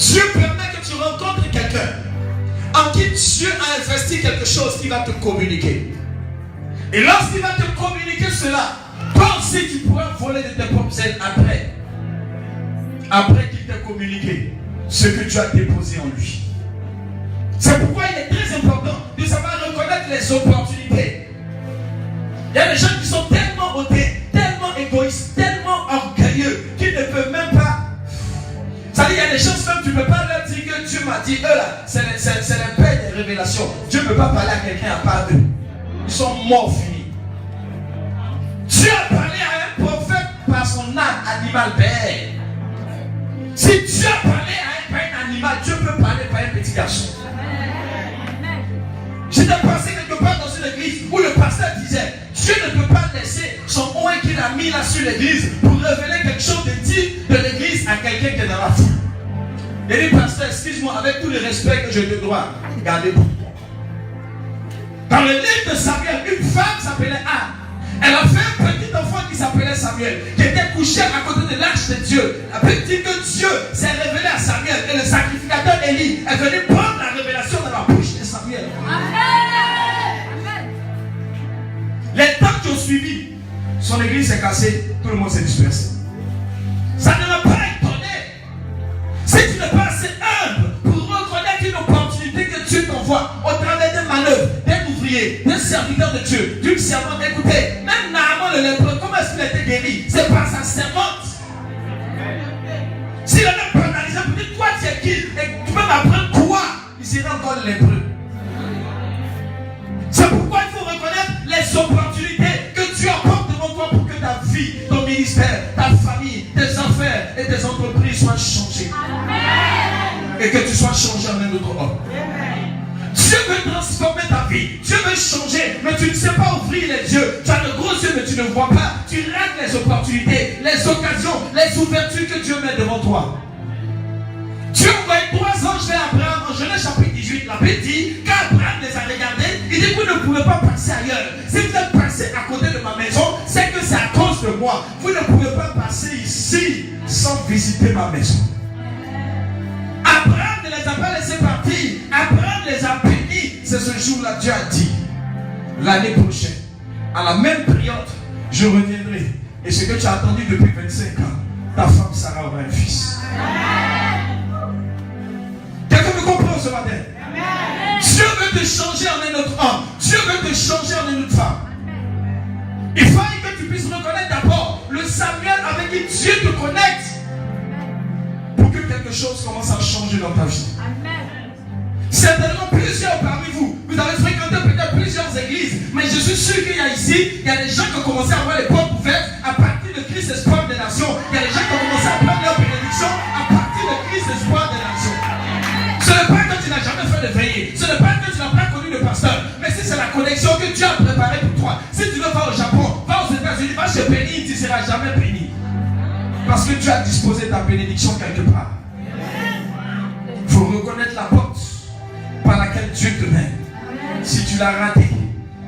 Dieu permet que tu rencontres quelqu'un en qui Dieu a investi quelque chose qui va te communiquer. Et lorsqu'il va te communiquer cela, toi aussi tu pourras voler de tes propres ailes après. Après qu'il t'ait communiqué ce que tu as déposé en lui. C'est pourquoi il est très important de savoir reconnaître les opportunités. Il y a des gens qui sont tellement hautés, tellement égoïstes, tellement orgueilleux qu'ils ne peuvent même pas. Ça dit, il y a des choses même, tu ne peux pas leur dire que Dieu m'a dit, eux là, c'est le père des révélations. Dieu ne peut pas parler à quelqu'un à part d'eux. Ils sont morts finis. Dieu a parlé à un prophète par son âme animal père. Si Dieu a parlé à un animal, Dieu peut parler par un petit garçon. J'étais passé quelque part dans une église où le pasteur disait, Dieu ne peut pas laisser son oint qu'il a mis là sur l'église pour révéler quelque chose de digne de l'église à quelqu'un qui est dans la foule. Il dit, pasteur, excuse-moi, avec tout le respect que je te dois, gardez-vous. Dans le livre de Samuel, une femme s'appelait Anne. Elle a fait un petit enfant qui s'appelait Samuel, qui était couché à côté de l'arche de Dieu. La Bible dit que Dieu s'est révélé à Samuel et le sacrificateur Élie est venu prendre la révélation dans la bouche de Samuel. Amen. Les temps qui ont suivi, son église s'est cassée, tout le monde s'est dispersé. Ça ne m'a pas étonné. Si tu n'es pas assez humble pour reconnaître une opportunité que Dieu t'envoie au travers des manœuvres, d'un ouvrier, d'un serviteur de Dieu, d'une servante, écoutez, même Naaman le lépreux, comment est-ce qu'il a été guéri? C'est par sa servante. S'il avait banalisé pour dire, toi tu es qui? Et tu peux m'apprendre quoi? Il serait encore le lépreux. C'est pourquoi il faut reconnaître les opportunités que Dieu apporte devant toi pour que ta vie, ton ministère, ta famille, tes affaires et tes entreprises soient changées. Amen. Et que tu sois changé en un autre homme. Amen. Dieu veut transformer ta vie. Dieu veut changer, mais tu ne sais pas ouvrir les yeux. Tu as de gros yeux, mais tu ne vois pas. Tu rates les opportunités, les occasions, les ouvertures que Dieu met devant toi. Dieu envoie 3 anges vers Abraham en Genèse chapitre 18. La Bible dit qu'Abraham les a regardés. Il dit, vous ne pouvez pas passer ailleurs. Si vous êtes passé à côté de ma maison, c'est que c'est à cause de moi. Vous ne pouvez pas passer ici sans visiter ma maison. Abraham ne les a pas laissés partir. Abraham les a bénis. C'est ce jour-là, Dieu a dit, l'année prochaine, à la même période, je reviendrai. Et ce que tu as attendu depuis 25 ans, ta femme Sarah aura un fils. Quelqu'un me comprend ce matin? Dieu veut te changer en un autre homme. Dieu veut te changer en une autre femme. Il faut que tu puisses reconnaître d'abord le Samuel avec qui Dieu te connecte pour que quelque chose commence à changer dans ta vie. Certainement plusieurs parmi vous, vous avez fréquenté peut-être plusieurs églises, mais je suis sûr qu'il y a ici, il y a des gens qui ont commencé à avoir les portes ouvertes à partir de Christ Espoir des Nations. Il y a des gens qui ont commencé à prendre leur bénédiction à partir de Christ Espoir des Nations. Ce n'est pas que tu n'as jamais fait de veillée, ce n'est pas que tu n'as pas connu de pasteur, mais si c'est la connexion que Dieu a préparée pour toi. Si tu veux va au Japon, va aux États-Unis, va chez Béni, tu ne seras jamais béni. Parce que Dieu a disposé ta bénédiction quelque part. Il faut reconnaître la porte par laquelle Dieu te mène. Si tu l'as raté,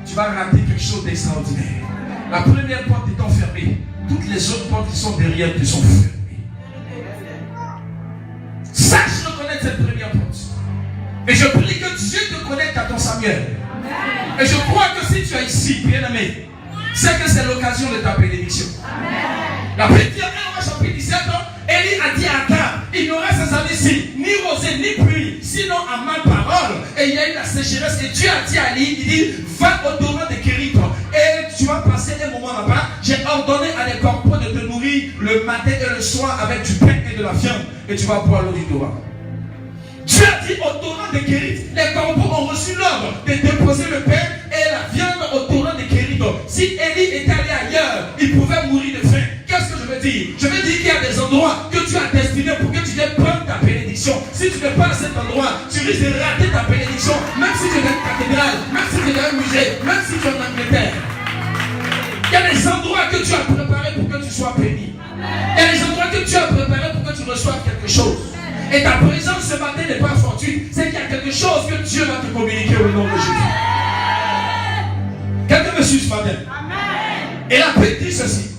tu vas rater quelque chose d'extraordinaire. La première porte étant fermée, toutes les autres portes qui sont derrière te sont fermées. Sache reconnaître cette première porte. Et je prie que Dieu te connecte à ton Samuel. Et je crois que si tu es ici, bien-aimé, c'est que c'est l'occasion de ta bénédiction. La Bible dit en 1 chapitre 17, Élie a dit à Akab, il n'y aura ces années-ci ni rosée ni pluie, sinon à ma parole. Et il y a eu la sécheresse. Et Dieu a dit à Élie, il dit, va au torrent de Kérit. Et tu vas passer un moment là-bas. J'ai ordonné à des corbeaux de te nourrir le matin et le soir avec du pain et de la viande. Et tu vas boire l'eau du torrent. Dieu a dit au torrent de Kérit, les corbeaux ont reçu l'ordre de déposer le pain et la viande au torrent de Kérit. Si Élie était allé ailleurs, il pouvait mourir de faim. Qu'est-ce que je veux dire? Je veux dire qu'il y a des endroits que tu as destinés pour que tu viennes prendre ta bénédiction. Si tu n'es pas à cet endroit, tu risques de rater ta bénédiction, même si tu es dans une cathédrale, même si tu es dans un musée, même si tu es en Angleterre. Il y a des endroits que tu as préparés pour que tu sois béni. Il y a des endroits que tu as préparés pour que tu reçoives quelque chose. Et ta présence ce matin n'est pas fortuite, c'est qu'il y a quelque chose que Dieu va te communiquer au nom de Jésus. Quelqu'un me suit ce matin? Et la Bible dit ceci.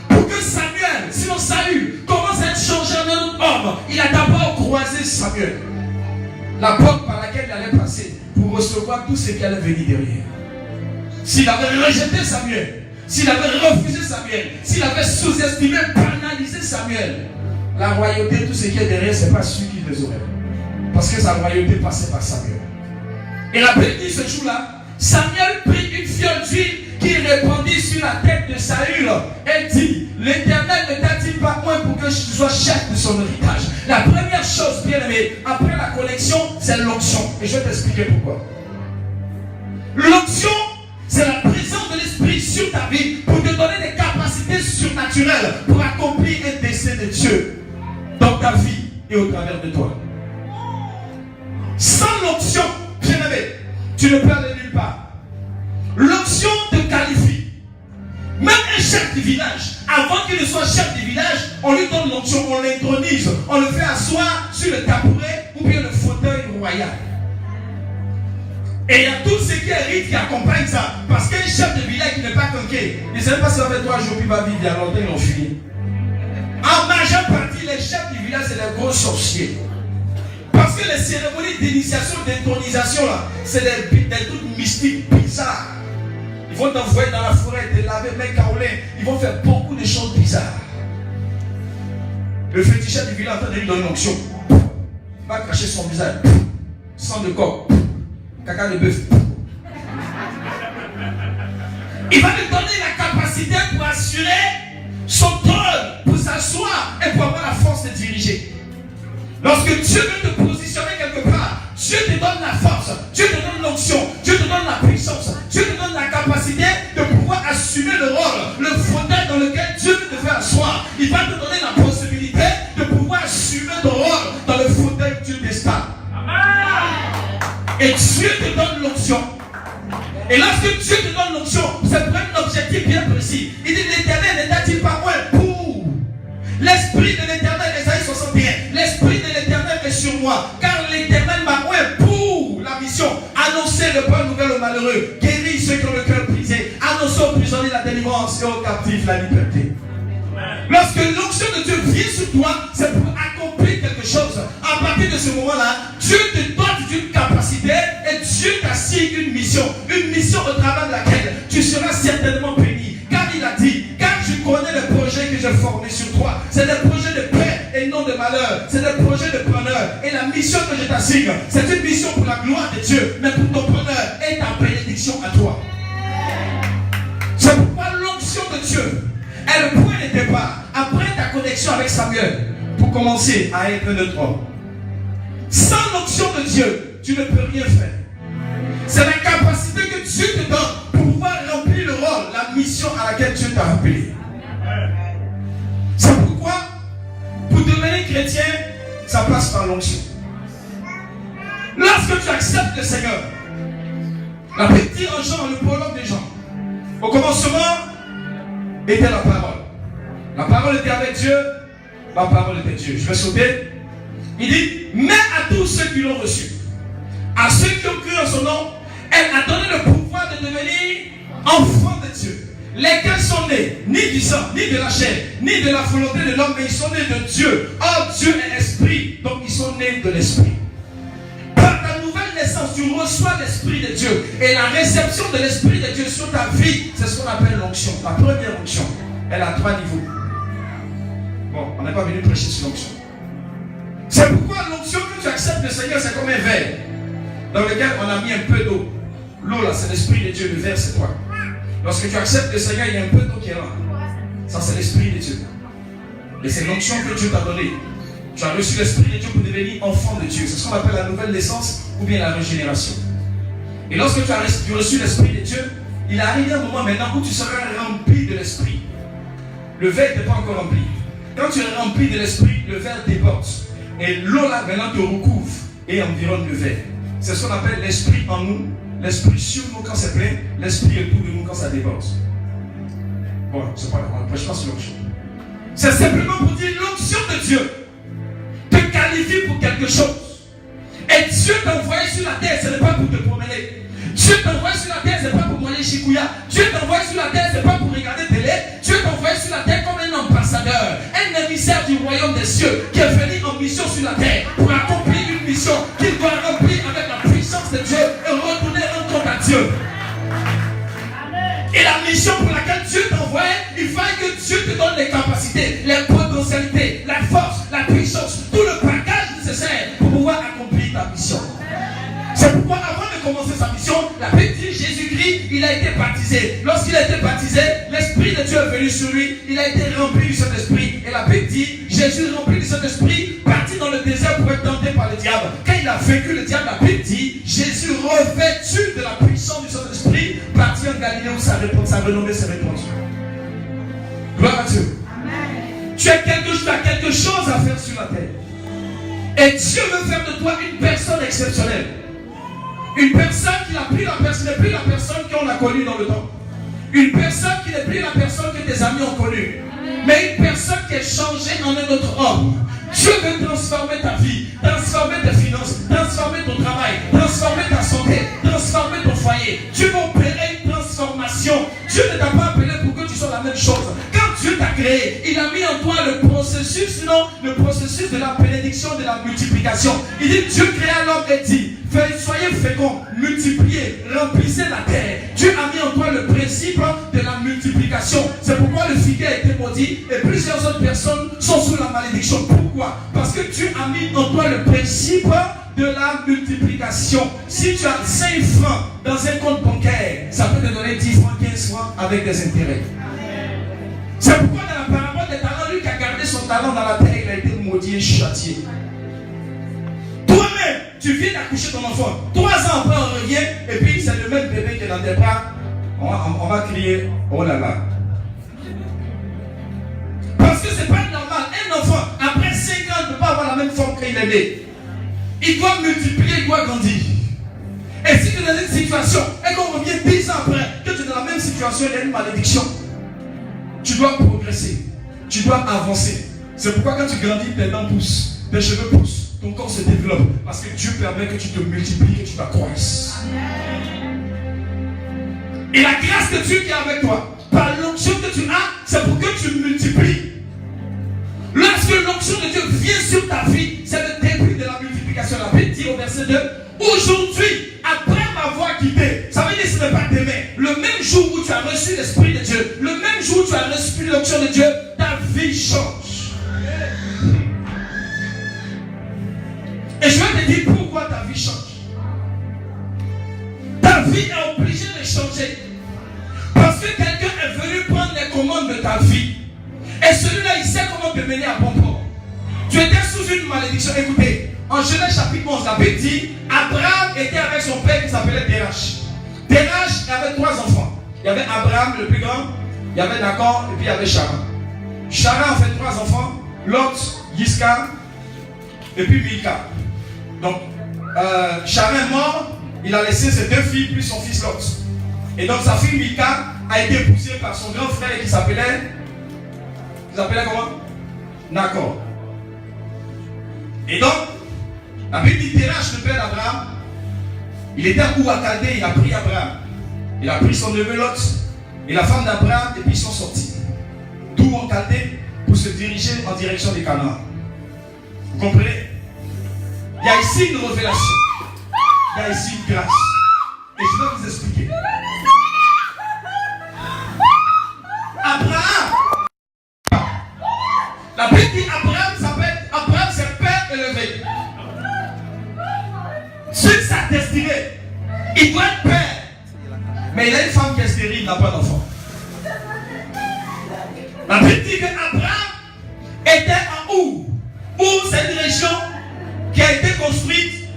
Pour que Samuel, sinon Saül, commence à être changé en un autre homme, il a d'abord croisé choisi Samuel, la porte par laquelle il allait passer pour recevoir tout ce qui allait venir derrière. S'il avait rejeté Samuel, s'il avait refusé Samuel, s'il avait sous-estimé, banalisé Samuel, la royauté, tout ce qui est derrière, ce n'est pas celui qui les aurait. Parce que sa royauté passait par Samuel. Et la Bible dit ce jour-là, Samuel prit une fiole d'huile qu'il répandit sur la tête de Saül et dit, l'Éternel ne t'a-t-il pas moins pour que je sois chef de son héritage? La première chose, bien aimé, après la connexion, c'est l'onction. Et je vais t'expliquer pourquoi. L'onction, c'est la présence de l'Esprit sur ta vie pour te donner des capacités surnaturelles pour accomplir un dessein de Dieu dans ta vie et au travers de toi. Sans l'onction, bien aimé, tu ne peux aller nulle part. L'onction te qualifie. Même un chef du village, avant qu'il ne soit chef du village, on lui donne l'onction, on l'intronise, on le fait asseoir sur le tabouret ou bien le fauteuil royal. Et il y a tout ce qui est rite qui accompagne ça. Parce qu'un chef de village qui n'est pas conqué, il ne sait pas si ça fait 3 jours, puis il va vivre, il y a longtemps, ils l'ont fini. En majeure partie, les chefs du village, c'est des gros sorciers. Parce que les cérémonies d'initiation, d'intronisation, là, c'est des trucs mystiques bizarres. Ils vont t'envoyer dans la forêt, te laver, mec kaolin. Ils vont faire beaucoup de choses bizarres. Le féticheur du village est en train de lui donner l'onction. Il va cracher son visage. Sang de corps. Caca de bœuf. Il va lui donner la capacité pour assurer son trône, pour s'asseoir et pour avoir la force de diriger. Lorsque Dieu veut te positionner quelque part, Dieu te donne la force, Dieu te donne l'onction, Dieu te donne la puissance, Dieu te donne la capacité de pouvoir assumer le rôle, le fauteuil dans lequel Dieu veut te faire asseoir. Il va te donner la possibilité de pouvoir assumer ton rôle dans le fauteuil que Dieu t'installe. Et Dieu te donne l'onction. Et lorsque Dieu te donne l'onction, c'est pour un objectif bien précis. Il dit, l'Éternel n'est t-il pas moins pour l'Esprit de l'Éternel, Ésaïe 61. L'Esprit de l'Éternel est sur moi, car l'Éternel m'a moins pour la mission. Annoncer le bonne nouvelle aux malheureux, guérir ceux qui ont le cœur brisé, annoncer aux prisonniers la délivrance et aux captifs la liberté. Lorsque l'onction de Dieu vient sur toi, c'est pour accomplir quelque chose. À partir de ce moment-là, Dieu te dote d'une capacité et Dieu t'assigne une mission au travers de laquelle tu seras certainement béni. Car il a dit, car je connais les projets que j'ai formés sur toi. C'est des projets de paix et non de malheur. C'est des projets de bonheur. Et la mission que je t'assigne, c'est une mission pour la gloire de Dieu, mais pour ton bonheur et ta bénédiction à toi. C'est pourquoi l'onction de Dieu est le point de départ, après ta connexion avec Samuel, pour commencer à être notre homme. Sans l'onction de Dieu, tu ne peux rien faire. C'est la capacité que Dieu te donne pour pouvoir remplir le rôle, la mission à laquelle Dieu t'a appelé. C'est pourquoi, pour devenir chrétien, ça passe par l'onction. Lorsque tu acceptes le Seigneur, la Bible dit en Jean, le prologue de Jean, au commencement était la parole. La parole était avec Dieu, la parole était Dieu. Je vais sauter. Il dit, mais à tous ceux qui l'ont reçu, à ceux qui ont cru en son nom, elle a donné le pouvoir de devenir enfants de Dieu. Lesquels sont nés, ni du sang, ni de la chair, ni de la volonté de l'homme, mais ils sont nés de Dieu. Or, Dieu est esprit, donc ils sont nés de l'esprit. Par ta nouvelle naissance, tu reçois l'esprit de Dieu. Et la réception de l'esprit de Dieu sur ta vie, c'est ce qu'on appelle l'onction. La première onction, elle a 3 niveaux. Bon, on n'est pas venu prêcher sur l'onction. C'est pourquoi l'onction que tu acceptes le Seigneur, c'est comme un verre dans lequel on a mis un peu d'eau. L'eau là, c'est l'esprit de Dieu, le verre c'est toi. Lorsque tu acceptes le Seigneur, il y a un peu d'eau qui est là. Ça, c'est l'esprit de Dieu. Et c'est l'onction que Dieu t'a donnée. Tu as reçu l'esprit de Dieu pour devenir enfant de Dieu. C'est ce qu'on appelle la nouvelle naissance ou bien la régénération. Et lorsque tu as reçu l'esprit de Dieu, il arrive un moment maintenant où tu seras rempli de l'esprit. Le verre n'était pas encore rempli. Quand tu es rempli de l'esprit, le verre déborde. Et l'eau là maintenant te recouvre et environne le verre. C'est ce qu'on appelle l'esprit en nous, l'esprit sur nous quand c'est plein, l'esprit autour de nous quand ça déborde. Bon, c'est pas grave, on ne prêche pas sur l'onction. C'est simplement pour dire l'onction de Dieu te qualifie pour quelque chose. Et Dieu t'a envoyé sur la terre, ce n'est pas pour te promener. Dieu t'a envoyé sur la terre, ce n'est pas pour manger chikouya. Dieu t'a envoyé sur la terre, ce n'est pas pour regarder télé. Dieu t'a envoyé sur la terre comme un ambassadeur, un émissaire du royaume des cieux qui est venu en mission sur la terre pour accomplir les capacités, les potentialités, la force, la puissance, tout le bagage nécessaire pour pouvoir accomplir ta mission. C'est pourquoi avant de commencer sa mission, la Bible dit Jésus-Christ, il a été baptisé. Lorsqu'il a été baptisé, l'Esprit de Dieu est venu sur lui. Il a été rempli du Saint-Esprit. Et la Bible dit, Jésus rempli du Saint-Esprit, parti dans le désert pour être tenté par le diable. Quand il a vaincu le diable, la Bible dit, Jésus revêtu de la puissance du Saint-Esprit, parti en Galilée où sa renommée s'est répandue. Gloire à Dieu. Amen. Tu as quelque chose à faire sur la terre. Et Dieu veut faire de toi une personne exceptionnelle. Une personne qui n'est plus la personne qu'on a connue dans le temps. Une personne qui n'est plus la personne que tes amis ont connue. Mais une personne qui est changée en un autre homme. Dieu veut transformer ta vie, transformer tes finances, transformer ton travail, transformer ta santé, transformer ton foyer. Dieu va opérer une transformation. Dieu ne t'a pas appelé pour que tu sois la même chose. Quand Dieu t'a créé, il a mis en toi le processus de la bénédiction, de la multiplication. Il dit, Dieu créa l'homme et dit, soyez féconds, multipliez, remplissez la terre. Dieu a mis en toi le principe de la multiplication. C'est pourquoi le figuier a été maudit et plusieurs autres personnes sont sous la malédiction. Pourquoi? Parce que Dieu a mis en toi le principe de la multiplication. Si tu as 5 francs dans un compte bancaire, ça peut te donner 10 francs, 15 francs avec des intérêts. C'est pourquoi dans la parabole des talents, lui qui a gardé son talent dans la terre, il a été maudit et châtié. Toi-même, tu viens d'accoucher ton enfant. 3 ans après, on revient, et puis c'est le même bébé qui est dans tes bras. On va crier, oh là là. Parce que c'est pas normal. Un enfant, après 5 ans, ne peut pas avoir la même forme qu'il est né. Il doit multiplier, il doit grandir. Et si tu es dans une situation, et qu'on revient 10 ans après, que tu es dans la même situation, il y a une malédiction. Tu dois progresser. Tu dois avancer. C'est pourquoi quand tu grandis, tes dents poussent, tes cheveux poussent, ton corps se développe. Parce que Dieu permet que tu te multiplies, que tu t'accroisses. Et la grâce de Dieu qui est avec toi, par l'onction que tu as, c'est pour que tu multiplies. Lorsque l'onction de Dieu vient sur ta vie, c'est le début de la multiplication. La Bible dit au verset 2, aujourd'hui, après m'avoir quitté, ça veut dire que ce n'est pas demain. Le même jour où tu as reçu l'Esprit de Dieu, le même jour où tu as reçu l'onction de Dieu, ta vie change. Et je vais te dire pourquoi ta vie change. Ta vie est obligée de changer. Parce que quelqu'un est venu prendre les commandes de ta vie. Et celui-là, il sait comment te mener à bon port. Tu étais sous une malédiction. Écoutez, en Genèse chapitre 11, la Bible dit, Abraham était avec son père qui s'appelait Terach. Terach avait 3 enfants. Il y avait Abraham le plus grand, il y avait Nacor et puis il y avait Charan. Charan a fait 3 enfants, Lot, Yisca et puis Milka. Donc, Charan est mort, il a laissé ses 2 filles plus son fils Lot. Et donc sa fille Milka a été épousée par son grand frère qui s'appelait comment? Nacor. Et donc, la Bible dit Terach, le père d'Abraham, il était à Chaldée, il a pris Abraham. Il a pris son neveu Lot et la femme d'Abraham et puis ils sont sortis. D'où en Chaldée pour se diriger en direction des Canaan. Vous comprenez? Il y a ici une révélation. Il y a ici une grâce. Et je vais vous expliquer. Abraham, la Bible dit Abraham s'appelle Abraham, c'est père élevé. Sur sa destinée, il doit être père. Mais il a une femme qui est stérile, il n'a pas d'enfant. La Bible dit qu'Abraham était en Our. Our, c'est une région qui a été construite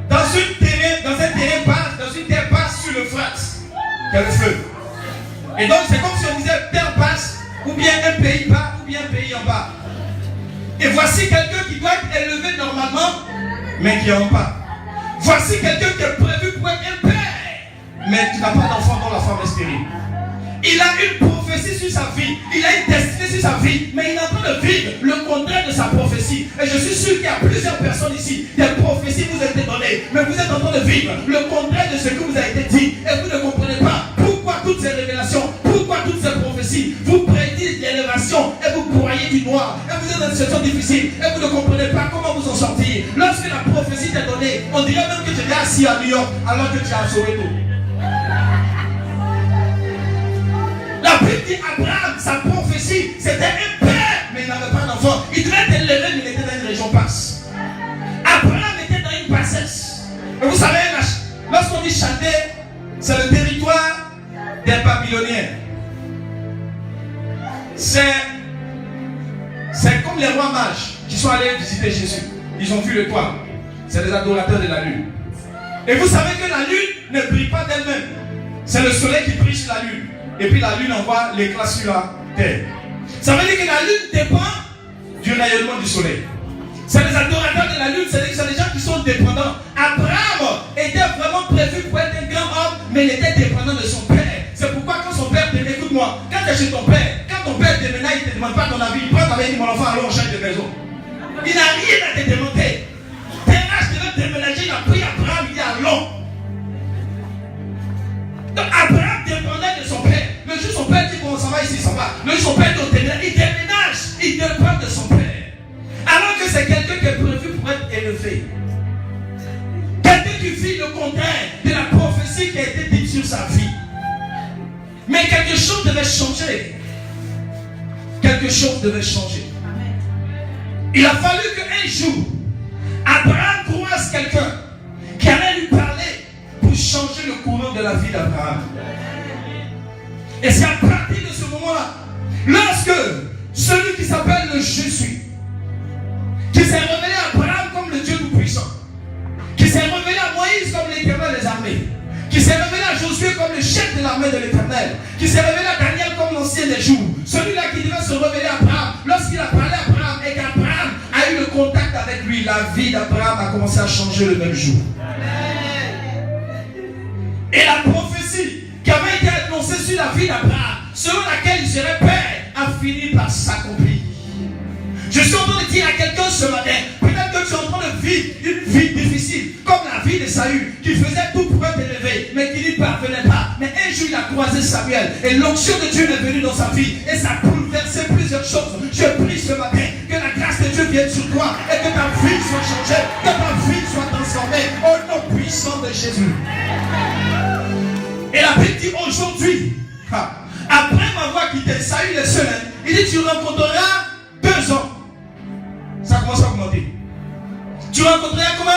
dans un terrain basse sur le Frate, qui a le feu. Et donc c'est comme si on disait terre basse, ou bien un pays bas, ou bien un pays en bas. Et voici quelqu'un qui doit être élevé normalement, mais qui est en bas. Voici quelqu'un qui est prévu pour être un père, mais qui n'a pas d'enfant dont la femme est stérile. Il a une prophétie sur sa vie, il a une destinée sur sa vie, mais il est en train de vivre le contraire de sa prophétie. Et je suis sûr qu'il y a plusieurs personnes ici, des prophéties vous ont été données, mais vous êtes en train de vivre le contraire de ce que vous a été dit, et vous ne comprenez pas pourquoi toutes ces révélations, pourquoi toutes ces prophéties vous prédisent l'élévation, et vous croyez du noir, et vous êtes dans une situation difficile, et vous ne comprenez pas comment vous en sortir. Lorsque la prophétie t'est donnée, on dirait même que tu es assis à New York, alors que tu as sauvé tout. La Bible dit Abraham, sa prophétie, c'était un père, mais il n'avait pas d'enfant. Il devait être élevé, mais il était dans une région basse. Abraham était dans une bassesse. Et vous savez, lorsqu'on dit Chaldée, c'est le territoire des Babyloniens. C'est comme les rois mages qui sont allés visiter Jésus. Ils ont vu le toit. C'est les adorateurs de la lune. Et vous savez que la lune ne brille pas d'elle-même. C'est le soleil qui brille sur la lune. Et puis la lune envoie l'éclat sur la terre. Ça veut dire que la lune dépend du rayonnement du soleil. C'est les adorateurs de la lune, c'est des gens qui sont dépendants. Abraham était vraiment prévu pour être un grand homme, mais il était dépendant de son père. C'est pourquoi quand son père te dit, écoute-moi, quand tu es chez ton père, quand ton père te déménage, il ne te demande pas ton avis, il prend ta main et dit, mon enfant, allons on change de maison. Il n'a rien à te demander. Terrasse devait déménager, il a pris Abraham, il dit, allons. Donc Abraham dépendait de son père. Le jour son père dit, bon, on s'en va ici, il s'en va. Le jour son père dit, il déménage, il dépend de son père. Alors que c'est quelqu'un qui est prévu pour être élevé. Quelqu'un qui vit le contraire de la prophétie qui a été dite sur sa vie. Mais quelque chose devait changer. Quelque chose devait changer. Il a fallu qu'un jour, Abraham croise quelqu'un qui allait lui parler pour changer le courant de la vie d'Abraham. Et c'est à partir de ce moment-là, lorsque celui qui s'appelle le Je suis, qui s'est révélé à Abraham comme le Dieu tout-puissant, qui s'est révélé à Moïse comme l'Éternel des armées, qui s'est révélé à Josué comme le chef de l'armée de l'Éternel, qui s'est révélé à Daniel comme l'ancien des jours, celui-là qui devait se révéler à Abraham, lorsqu'il a parlé à Abraham et qu'Abraham a eu le contact avec lui, la vie d'Abraham a commencé à changer le même jour. Et la prophétie qui avait été annoncée sur la vie d'Abraham, selon laquelle il serait père, a fini par s'accomplir. Je suis en train de dire à quelqu'un ce matin, peut-être que tu es en train de vivre une vie difficile, comme la vie de Saül, qui faisait tout pour être élevé, mais qui n'y parvenait pas. Mais un jour, il a croisé Samuel, et l'onction de Dieu est venue dans sa vie, et ça a bouleversé plusieurs choses. Je prie ce matin que la grâce de Dieu vienne sur toi, et que ta vie soit changée, que ta vie soit transformée, au nom puissant de Jésus. Et la Bible dit aujourd'hui, après m'avoir quitté, Saül est seul, il dit tu rencontreras 2 hommes. Ça commence à augmenter. Tu rencontreras combien?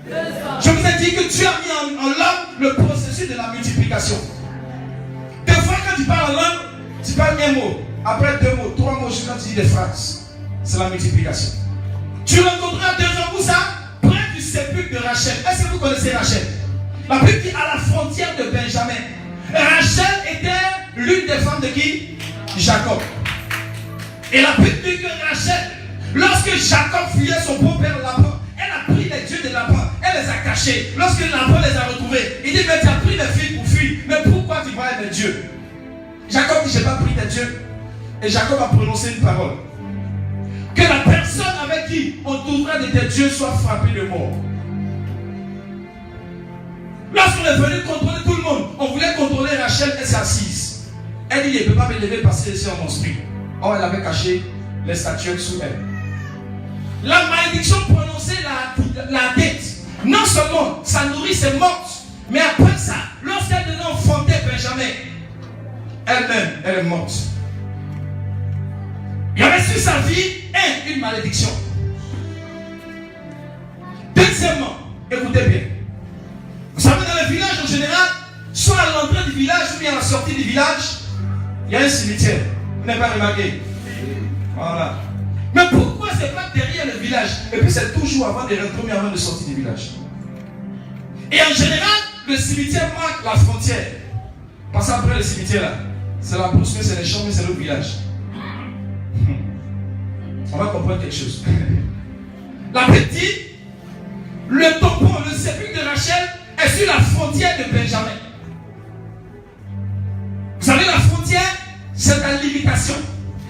2 hommes. Je vous ai dit que Dieu a mis en l'homme le processus de la multiplication. Des fois quand tu parles en langue, tu parles un mot, après 2 mots, 3 mots, quand tu dis des phrases. C'est la multiplication. Tu rencontreras 2 hommes, où ça? Près du sépulcre de Rachel. Est-ce que vous connaissez Rachel? La Bible dit à la frontière de Benjamin. Rachel était l'une des femmes de qui? Jacob. Et la Bible dit que Rachel, lorsque Jacob fuyait son beau-père Laban, elle a pris les dieux de Laban, elle les a cachés. Lorsque Laban les a retrouvés, il dit, mais tu as pris mes filles pour fuir, mais pourquoi tu vois mes dieux? Jacob dit, je n'ai pas pris tes dieux. Et Jacob a prononcé une parole. Que la personne avec qui on trouverait de tes dieux soit frappée de mort. Lorsqu'on est venu contrôler tout le monde, on voulait contrôler Rachel, elle s'est assise. Elle dit, il ne peut pas me lever parce que c'est un monstrueux. Or, elle avait caché les statuettes sous elle. La malédiction prononçait la tête. Non seulement sa nourrice est morte, mais après ça, lorsqu'elle devait enfanter Benjamin, elle-même, elle est morte. Il y avait sur sa vie une malédiction. Deuxièmement, écoutez bien. Vous savez, dans le village en général, soit à l'entrée du village ou bien à la sortie du village, il y a un cimetière. Vous n'avez pas remarqué? Voilà. Mais pourquoi c'est pas derrière le village? Et puis c'est toujours avant de rentrer, avant de sortir du village. Et en général, le cimetière marque la frontière. Parce qu'après le cimetière là, c'est la brousse, c'est les champs, mais c'est le village. On va comprendre quelque chose. La Bible dit, le tombeau, le sépulcre de Rachel est sur la frontière de Benjamin. Vous savez, la frontière, c'est ta limitation.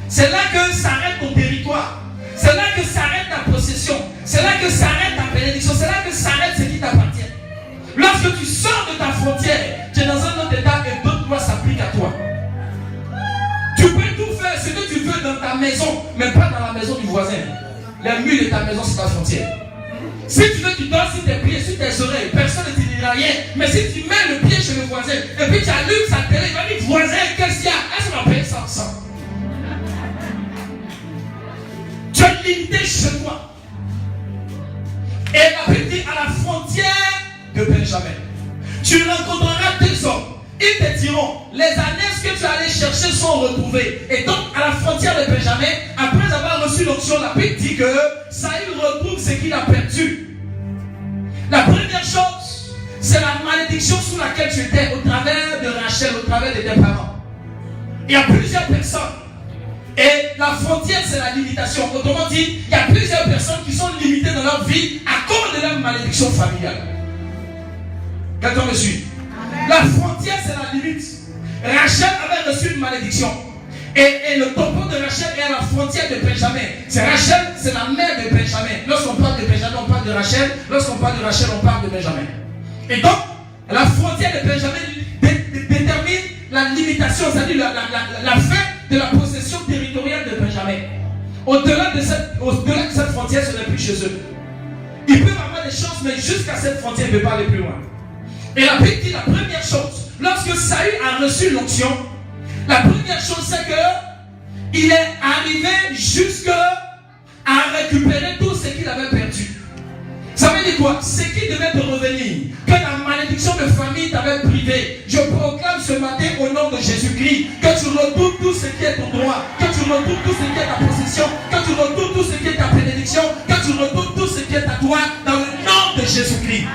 C'est là que s'arrête ton territoire. C'est là que s'arrête ta possession. C'est là que s'arrête ta bénédiction. C'est là que s'arrête ce qui t'appartient. Lorsque tu sors de ta frontière, tu es dans un autre état et d'autres lois s'appliquent à toi. Tu peux tout faire ce que tu veux dans ta maison, mais pas dans la maison du voisin. Les murs de ta maison, c'est ta frontière. Si tu veux, tu dors sur tes pieds, sur tes oreilles. Personne ne te dira dira rien. Mais si tu mets le pied chez le voisin, et puis tu allumes sa télé, il va dire, voisin, qu'est-ce qu'il y a? Est-ce qu'on va payer ça ensemble? Tu es limité chez toi. Et la Bible dit à la frontière de Benjamin, tu rencontreras deux hommes. Ils te diront, les ânesses que tu allais chercher sont retrouvées. Et donc, à la frontière de Benjamin, après avoir reçu l'onction, la Bible dit que Saül retrouve ce qu'il a perdu. La première chose, c'est la malédiction sous laquelle tu étais au travers de Rachel, au travers de tes parents. Il y a plusieurs personnes. Et la frontière, c'est la limitation. Autrement dit, il y a plusieurs personnes qui sont limitées dans leur vie à cause de leur malédiction familiale. Quelqu'un me suit? La frontière, c'est la limite. Rachel avait reçu une malédiction. Et le topo de Rachel est à la frontière de Benjamin. C'est Rachel, c'est la mère de Benjamin. Lorsqu'on parle de Benjamin, on parle de Rachel. Lorsqu'on parle de Rachel, on parle de Benjamin. Et donc, la frontière de Benjamin détermine la limitation, c'est-à-dire la fin de la possession territoriale de Benjamin. Au-delà de cette frontière, ce n'est plus chez eux. Ils peuvent avoir des chances, mais jusqu'à cette frontière, ils ne peuvent pas aller plus loin. Et la Bible dit la première chose, lorsque Saül a reçu l'onction, la première chose c'est que il est arrivé jusqu'à récupérer tout ce qu'il avait perdu. Ça veut dire quoi? Ce qui devait te revenir, que la malédiction de famille t'avait privé. Je proclame ce matin au nom de Jésus-Christ que tu retrouves tout ce qui est ton droit, que tu retrouves tout ce qui est ta possession, que tu retrouves tout ce qui est ta bénédiction, que tu retrouves tout ce qui est à toi dans le nom de Jésus-Christ.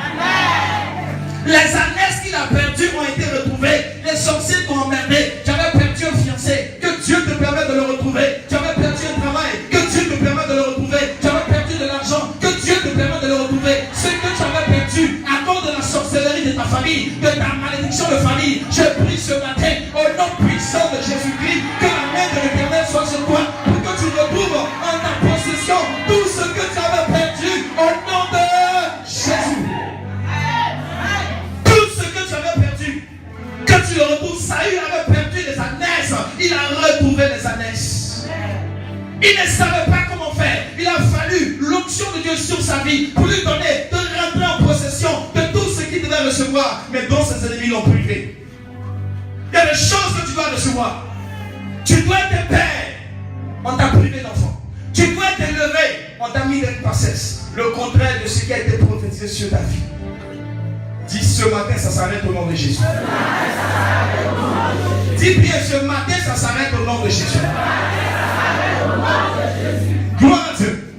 Les ânesses qu'il a perdues ont été retrouvées. Les sorciers t'ont emmerdé. Tu avais perdu un fiancé. Que Dieu te permette de le retrouver. Tu avais perdu un travail. Que Dieu te permette de le retrouver. Tu avais perdu de l'argent. Que Dieu te permette de le retrouver. Ce que tu avais perdu à cause de la sorcellerie de ta famille, de ta malédiction de famille, je prie ce matin au nom puissant de Jésus-Christ que la main de l'Éternel soit sur toi pour que tu retrouves en ta possession tout ce que tu avais perdu au nom de Jésus. Que tu le retrouves, Saül avait perdu les ânesses, il a retrouvé les ânesses. Il ne savait pas comment faire. Il a fallu l'onction de Dieu sur sa vie pour lui donner de rentrer en possession de tout ce qu'il devait recevoir, mais dont ses ennemis l'ont privé. Il y a des choses que tu dois recevoir. Tu dois être père, on t'a privé d'enfant. Tu dois t'élever, on t'a mis d'une passesse. Le contraire de ce qui a été prophétisé sur ta vie. Dis ce matin, ça s'arrête au nom de Jésus. Dis bien, ce matin, ça s'arrête au nom de Jésus. Gloire à Dieu.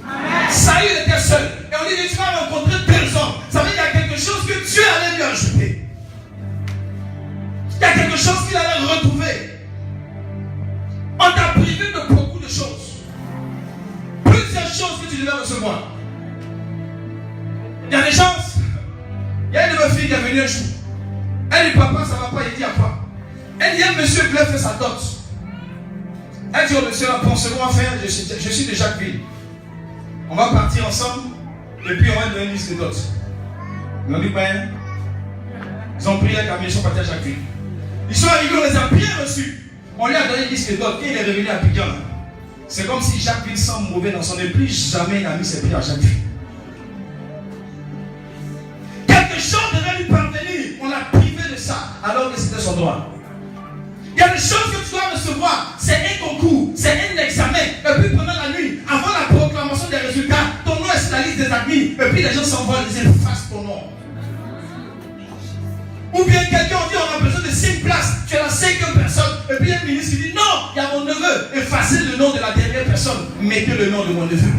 Saül était seul. Et on dit, tu vas rencontrer deux hommes. Ça veut dire qu'il y a quelque chose que Dieu allait lui ajouter. Il y a quelque chose qu'il allait retrouver. On t'a privé de beaucoup de choses. Plusieurs choses que tu devais recevoir. Il y a des chances. Il y a une de mes filles qui est venue un jour. Elle dit, papa, ça ne va pas. Il dit, à quoi? Elle dit, un monsieur qui a fait sa dot. Elle dit au monsieur, bon, ce qu'on va faire, je suis de Jacquesville. On va partir ensemble et puis on va donner une liste de dot. Ils ont dit, ben, ils ont pris la camion, ils sont partis à Jacquesville. Ils sont arrivés, on les a bien reçus. On lui a donné une liste de dot. Et il est revenu à Piquant. C'est comme si Jacquesville sent mauvais dans son nez. Plus jamais il n'a mis ses pieds à Jacquesville. Quelque chose devait lui parvenir. On l'a privé de ça alors que c'était son droit. Il y a des choses que tu dois recevoir. C'est un concours, c'est un examen. Et puis pendant la nuit, avant la proclamation des résultats, ton nom est sur la liste des admis. Et puis les gens s'envolent et disent, efface ton nom. Ou bien quelqu'un dit, on a besoin de 5 places. Tu es la 5e personne. Et puis un ministre dit, non, il y a mon neveu. Effacez le nom de la dernière personne. Mettez le nom de mon neveu.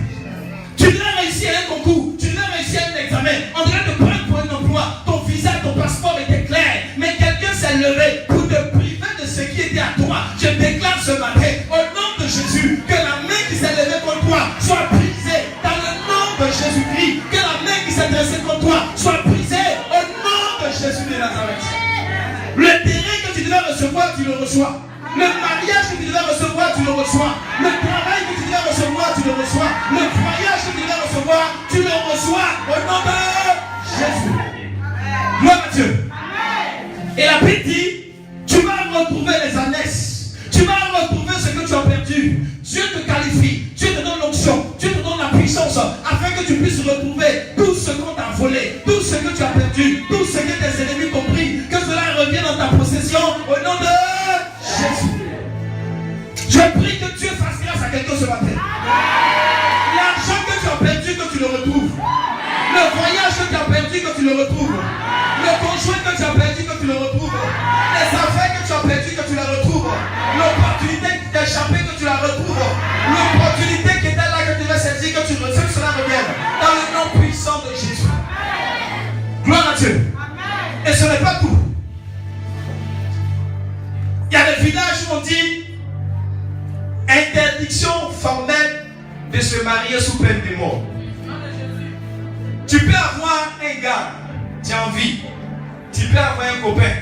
Tu devrais réussir un concours. Tu devrais réussir un examen. On devrait te prendre pour un emploi. Ton visa, ton passeport était clair. Mais quelqu'un s'est levé pour te priver de ce qui était à toi. Je déclare ce matin, au nom de Jésus, que la main qui s'est levée contre toi soit brisée. Dans le nom de Jésus-Christ, que la main qui s'est dressée contre toi soit brisée. Au nom de Jésus de Nazareth. Le terrain que tu devais recevoir, tu le reçois. Le mariage que tu devais recevoir, tu le reçois. Le travail que tu devais recevoir, tu le reçois. Le voyage que tu devais recevoir, tu le reçois. Au nom de Jésus. Gloire à Dieu. Et la Bible dit, tu vas retrouver les ânesses. Tu vas retrouver ce que tu as perdu. Dieu te qualifie. Dieu te donne l'onction. Dieu te donne la puissance afin que tu puisses retrouver tout ce qu'on t'a volé, tout ce que tu as perdu, tout ce que tes ce matin. L'argent que tu as perdu, que tu le retrouves. Le voyage que tu as perdu, que tu le retrouves. Le conjoint que tu as perdu, que tu le retrouves. Les affaires que tu as perdu, que tu la retrouves. L'opportunité qui t'a échappé, que tu la retrouves. L'opportunité qui était là, que tu devais saisir, que tu retrouves, que cela revienne. Dans le nom puissant de Jésus. Gloire à Dieu. Et ce n'est pas tout. Il y a des villages où on dit interdiction formelle de se marier sous peine de mort. Tu peux avoir un gars, tu as envie. Tu peux avoir un copain.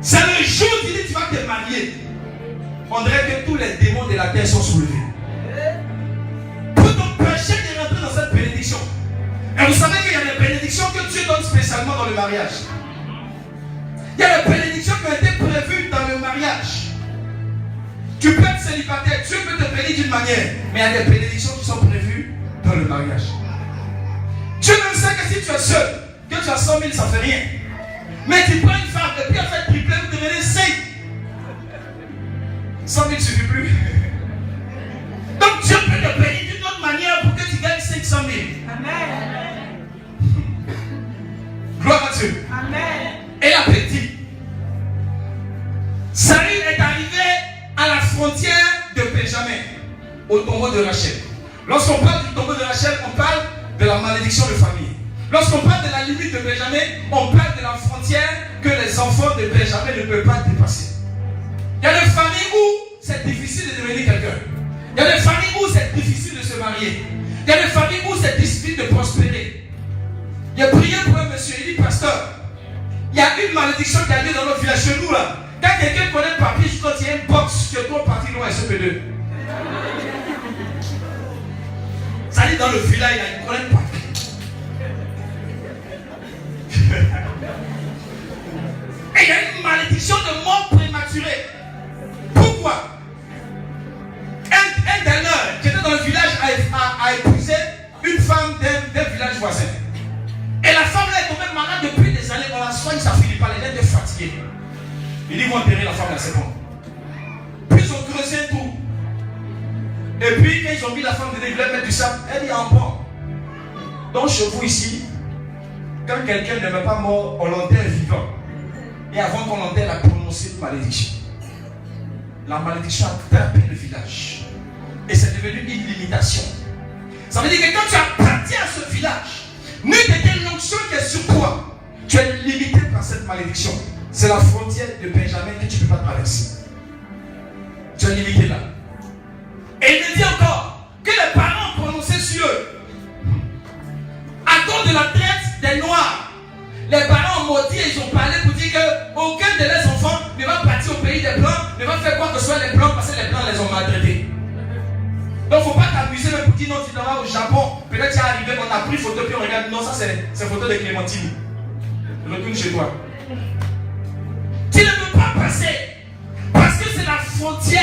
C'est le jour où tu dis tu vas te marier. On dirait que tous les démons de la terre sont soulevés. Pour t'empêcher de rentrer dans cette bénédiction. Et vous savez qu'il y a des bénédictions que Dieu donne spécialement dans le mariage. Il y a des bénédictions qui ont été prévues dans le mariage. Tu peux être célibataire, Dieu peut te bénir d'une manière, mais il y a des bénédictions qui sont prévues dans le mariage. Dieu même sait que si tu es seul, que tu as 100 000, ça ne fait rien. Mais tu prends une femme et puis elle fait tripler, vous devenez 5. 100 000 ne suffit plus. Donc Dieu peut te bénir d'une autre manière pour que tu gagnes 500 000. Amen. Gloire à Dieu. Amen. Et la petite. Saül est arrivé à la frontière de Benjamin, au tombeau de Rachel. Lorsqu'on parle du tombeau de Rachel, on parle de la malédiction de famille. Lorsqu'on parle de la limite de Benjamin, on parle de la frontière que les enfants de Benjamin ne peuvent pas dépasser. Il y a des familles où c'est difficile de devenir quelqu'un. Il y a des familles où c'est difficile de se marier. Il y a des familles où c'est difficile de prospérer. Il a prié pour un monsieur, il dit, pasteur, il y a une malédiction qui a lieu dans notre village chez nous là. Quand quelqu'un connaît le papier, je dois dire une box que toi parti loin SP2. Ça dit dans le village, il connaît le papier. Et il y a une malédiction de mort prématurée. Pourquoi? Un des leurs qui était dans le village a épousé une femme d'un village voisin. Et la femme là est tombée malade depuis des années. On la soigne, ça finit pas, elle était fatiguée. Il dit, ils vont enterrer la femme là, c'est bon. Puis ils ont creusé tout. Et puis quand ils ont mis la femme dedans, ils voulaient mettre du sable. Elle dit, en bon. Donc chez vous ici, quand quelqu'un ne meurt pas mort, on l'enterre vivant. Et avant qu'on l'enterre, elle a prononcé une malédiction. La malédiction a tapé le village. Et c'est devenu une limitation. Ça veut dire que quand tu appartiens à ce village, n'eût été l'onction qui est sur toi, tu es limité par cette malédiction. C'est la frontière de Benjamin que tu ne peux pas traverser. Tu es limité là. Et il me dit encore que les parents ont prononcé sur eux. À cause de la traite des Noirs, les parents ont maudit et ils ont parlé pour dire qu'aucun de leurs enfants ne va partir au pays des Blancs, ne va faire quoi que ce soit les Blancs parce que les Blancs les ont maltraités. Donc il ne faut pas t'amuser même pour dire non, tu iras au Japon. Peut-être tu es arrivé, on a pris photo puis on regarde. Non, ça c'est photo de Clémentine. Retourne chez toi. Tu ne peux pas passer. Parce que c'est la frontière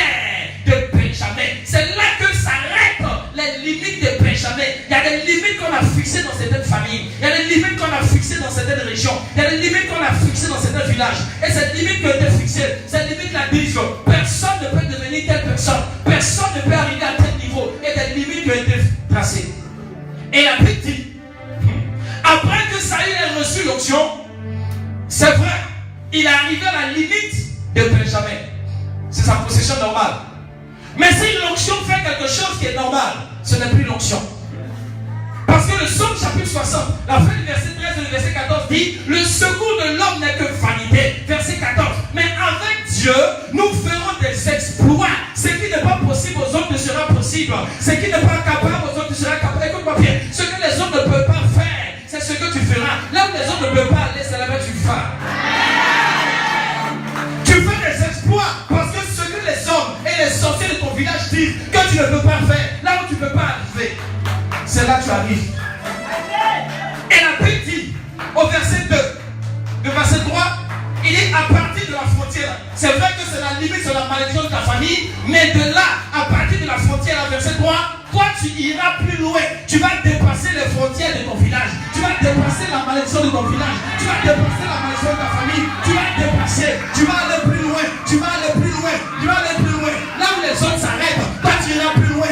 de Benjamin. C'est là que s'arrêtent les limites de Benjamin. Il y a des limites qu'on a fixées dans certaines familles. Il y a des limites qu'on a fixées dans certaines régions. Il y a des limites qu'on a fixées dans certains villages. Et cette limite qui a été fixée, cette limite la division. Personne ne peut devenir telle personne. Personne ne peut arriver à tel niveau. Et des limites qui ont été tracées. Et la Bible dit, après que Saül ait reçu l'onction, c'est vrai, il est arrivé à la limite de Benjamin. C'est sa possession normale. Mais si l'onction fait quelque chose qui est normal, ce n'est plus l'onction. Parce que le Psaume chapitre 60, la fin du verset 13 et le verset 14 dit, le secours de l'homme n'est que vanité. Verset 14. Mais avec Dieu, nous ferons des exploits. Ce qui n'est pas possible aux autres ne sera possible. Ce qui n'est pas capable aux autres ne sera capable. Écoute-moi bien. Ce que les autres ne peuvent pas faire, c'est ce que tu feras. Là où les autres ne peuvent pas aller, c'est là-bas que tu feras. Tu fais des exploits parce que ce que les hommes et les sorciers de ton village disent que tu ne peux pas faire, là où tu ne peux pas arriver, c'est là que tu arrives. Et la Bible dit au verset 2, le verset 3, il est à partir de la frontière. C'est vrai que c'est la limite, c'est la malédiction de ta famille, mais de là, à partir de la frontière, le verset 3, toi tu iras plus loin. Tu vas dépasser les frontières de ton village. Tu vas dépasser la malédiction de ton village. Tu vas dépasser la malédiction de ta famille. Tu vas dépasser. Tu vas aller plus loin. Tu vas aller plus loin. Tu vas aller plus loin. Là où les autres s'arrêtent, toi tu iras plus loin.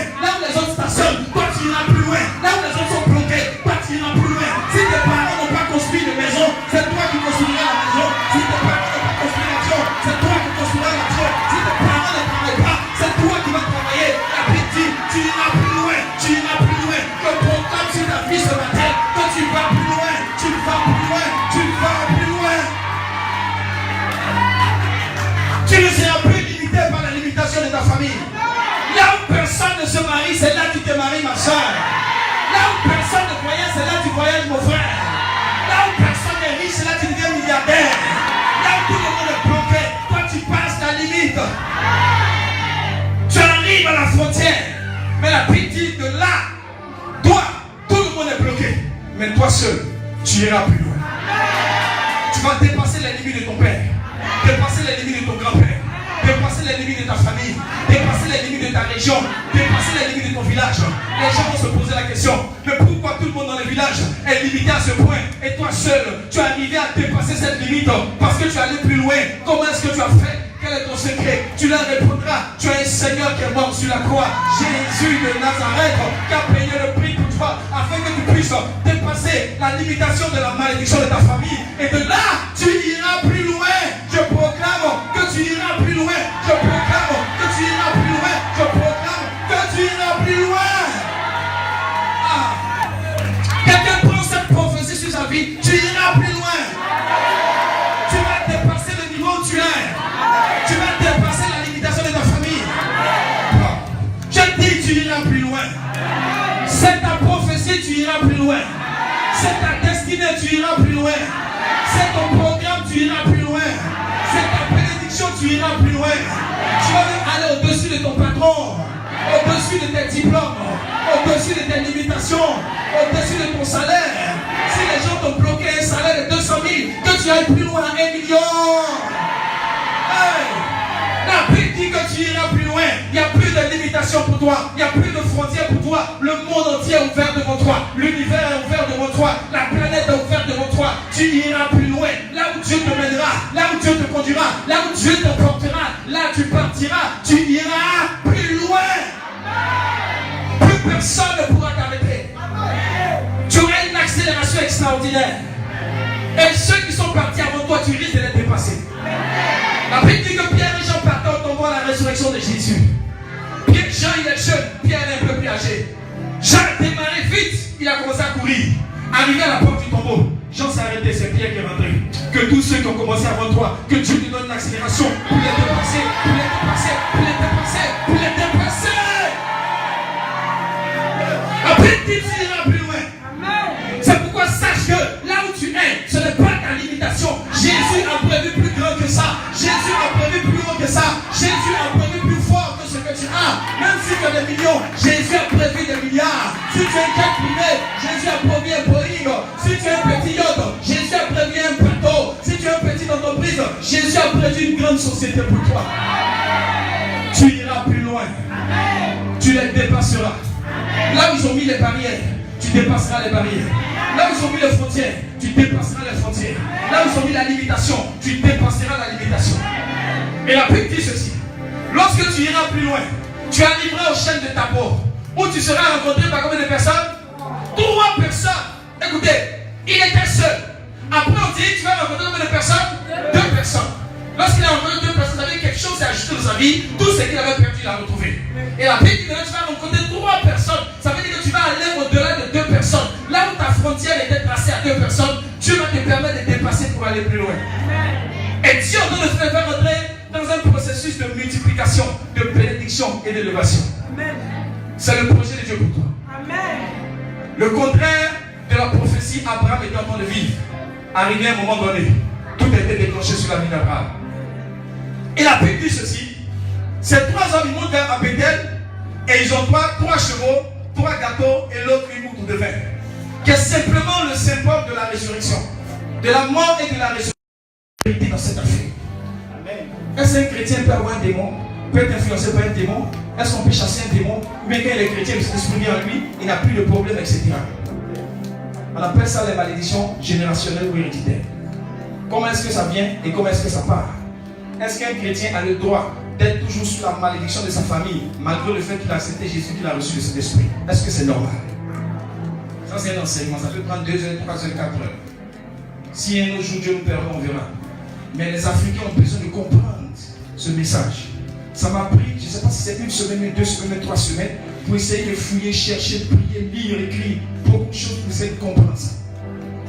Mais toi seul, tu iras plus loin. Tu vas dépasser les limites de ton père, dépasser les limites de ton grand-père, dépasser les limites de ta famille, dépasser les limites de ta région, dépasser les limites de ton village. Les gens vont se poser la question, mais pourquoi tout le monde dans le village est limité à ce point et toi seul, tu es arrivé à dépasser cette limite parce que tu es allé plus loin? Comment est-ce que tu as fait? Quel est ton secret? Tu leur répondras, tu as un Seigneur qui est mort sur la croix, Jésus de Nazareth, qui a payé le prix pour toi, afin que tu puisses dépasser la limitation de la malédiction de ta famille. Et de là, tu iras plus loin. Je proclame que tu iras plus loin. Je proclame que tu iras plus loin. Je proclame que tu iras plus loin. Quelqu'un prend cette prophétie sur sa vie, tu iras plus loin. Tu vas dépasser le niveau où tu es. Tu vas dépasser la limitation de ta famille. Je dis, tu iras plus loin. C'est ta prophétie, tu iras plus loin. C'est ta destinée, tu iras plus loin. C'est ton programme, tu iras plus loin. C'est ta bénédiction, tu iras plus loin. Tu vas même aller au-dessus de ton patron, au-dessus de tes diplômes, au-dessus de tes limitations, au-dessus de ton salaire. Si les gens t'ont bloqué un salaire de 200 000, que tu ailles plus loin à 1 million. Hey. La Bible dit que tu iras plus loin. Il n'y a plus de limitation pour toi. Il n'y a plus de frontières pour toi. Le monde entier est ouvert devant toi. L'univers est ouvert devant toi. La planète est ouverte devant toi. Tu iras plus loin. Là où Dieu te mènera, là où Dieu te conduira, là où Dieu te portera, là tu partiras. Tu iras plus loin. Plus personne ne pourra t'arrêter. Tu auras une accélération extraordinaire. Et ceux qui sont partis avant toi, tu risques de les dépasser. La Bible dit que Pierre et Jean partaient au tombeau à la résurrection de Jésus. Jean il est jeune, Pierre est un peu plus âgé. Jean a démarré vite, il a commencé à courir. Arrivé à la porte du tombeau, Jean s'est arrêté, c'est Pierre qui est rentré. Que tous ceux qui ont commencé avant toi, que Dieu te donne l'accélération pour les dépasser, pour les dépasser, pour les dépasser, pour les dépasser. La Bible dit que tu iras plus loin. C'est pourquoi sache que là où tu es, ce n'est pas ta limitation. Jésus a prévu plus grand que ça. Jésus a prévu plus haut que ça. Jésus a prévu plus fort que ce que tu as. Même si tu as des millions, Jésus a prévu des milliards. Si tu es un jet privé, Jésus a prévu un Boeing. Si tu es un petit yacht, Jésus a prévu un bateau. Si tu es une petite entreprise, Jésus a prévu une grande société pour toi. Tu iras plus loin. Tu les dépasseras. Là où ils ont mis les barrières, tu dépasseras les barrières. Là où ils ont mis les frontières, tu dépasseras les frontières. Là où ils ont mis la limitation, tu dépasseras la limitation. Et la Bible dit ceci. Lorsque tu iras plus loin, tu arriveras au chêne de Tabor, où tu seras rencontré par combien de personnes? 3 personnes. Écoutez, il était seul. Après on dit, tu vas rencontrer combien de personnes? 2 personnes. Lorsqu'il a rencontré 2 personnes, il avait quelque chose à ajouter dans sa vie. Tout ce qu'il avait perdu, il a retrouvé. Et la Bible dit que tu vas rencontrer 3 personnes. Ça veut dire que tu vas aller au-delà de 2 personnes. Là où ta frontière était tracée à 2 personnes, Dieu va te permettre de dépasser pour aller plus loin. Et Dieu est en train de te faire rentrer dans un processus de multiplication, de bénédiction et d'élévation. C'est le projet de Dieu pour toi. Amen. Le contraire de la prophétie Abraham était en train de vivre. Arrivé à un moment donné, tout a été déclenché sur la vie d'Abraham. Et la Bible dit ceci. Ces 3 hommes, ils montent vers Bethel et ils ont 3 chevaux, 3 gâteaux et l'autre une boucle de vin. Qui est simplement le symbole de la résurrection, de la mort et de la résurrection dans cette affaire. Est-ce qu'un chrétien peut avoir un démon, peut être influencé par un démon? Est-ce qu'on peut chasser un démon? Mais quand il est chrétien, il s'exprime en lui, il n'a plus de problème, etc. On appelle ça les malédictions générationnelles ou héréditaires. Comment est-ce que ça vient et comment est-ce que ça part? Est-ce qu'un chrétien a le droit d'être toujours sous la malédiction de sa famille, malgré le fait qu'il a accepté Jésus, qu'il a reçu le Saint-Esprit? Est-ce que c'est normal? Ça c'est un enseignement, ça peut prendre 2 heures, 3 heures, 4 heures. Si un autre jour Dieu nous permet, on verra. Mais les Africains ont besoin de comprendre ce message. Ça m'a pris, je ne sais pas si c'est 1 semaine, 2 semaines, 3 semaines, pour essayer de fouiller, chercher, prier, lire, écrire, beaucoup de choses pour essayer de comprendre ça.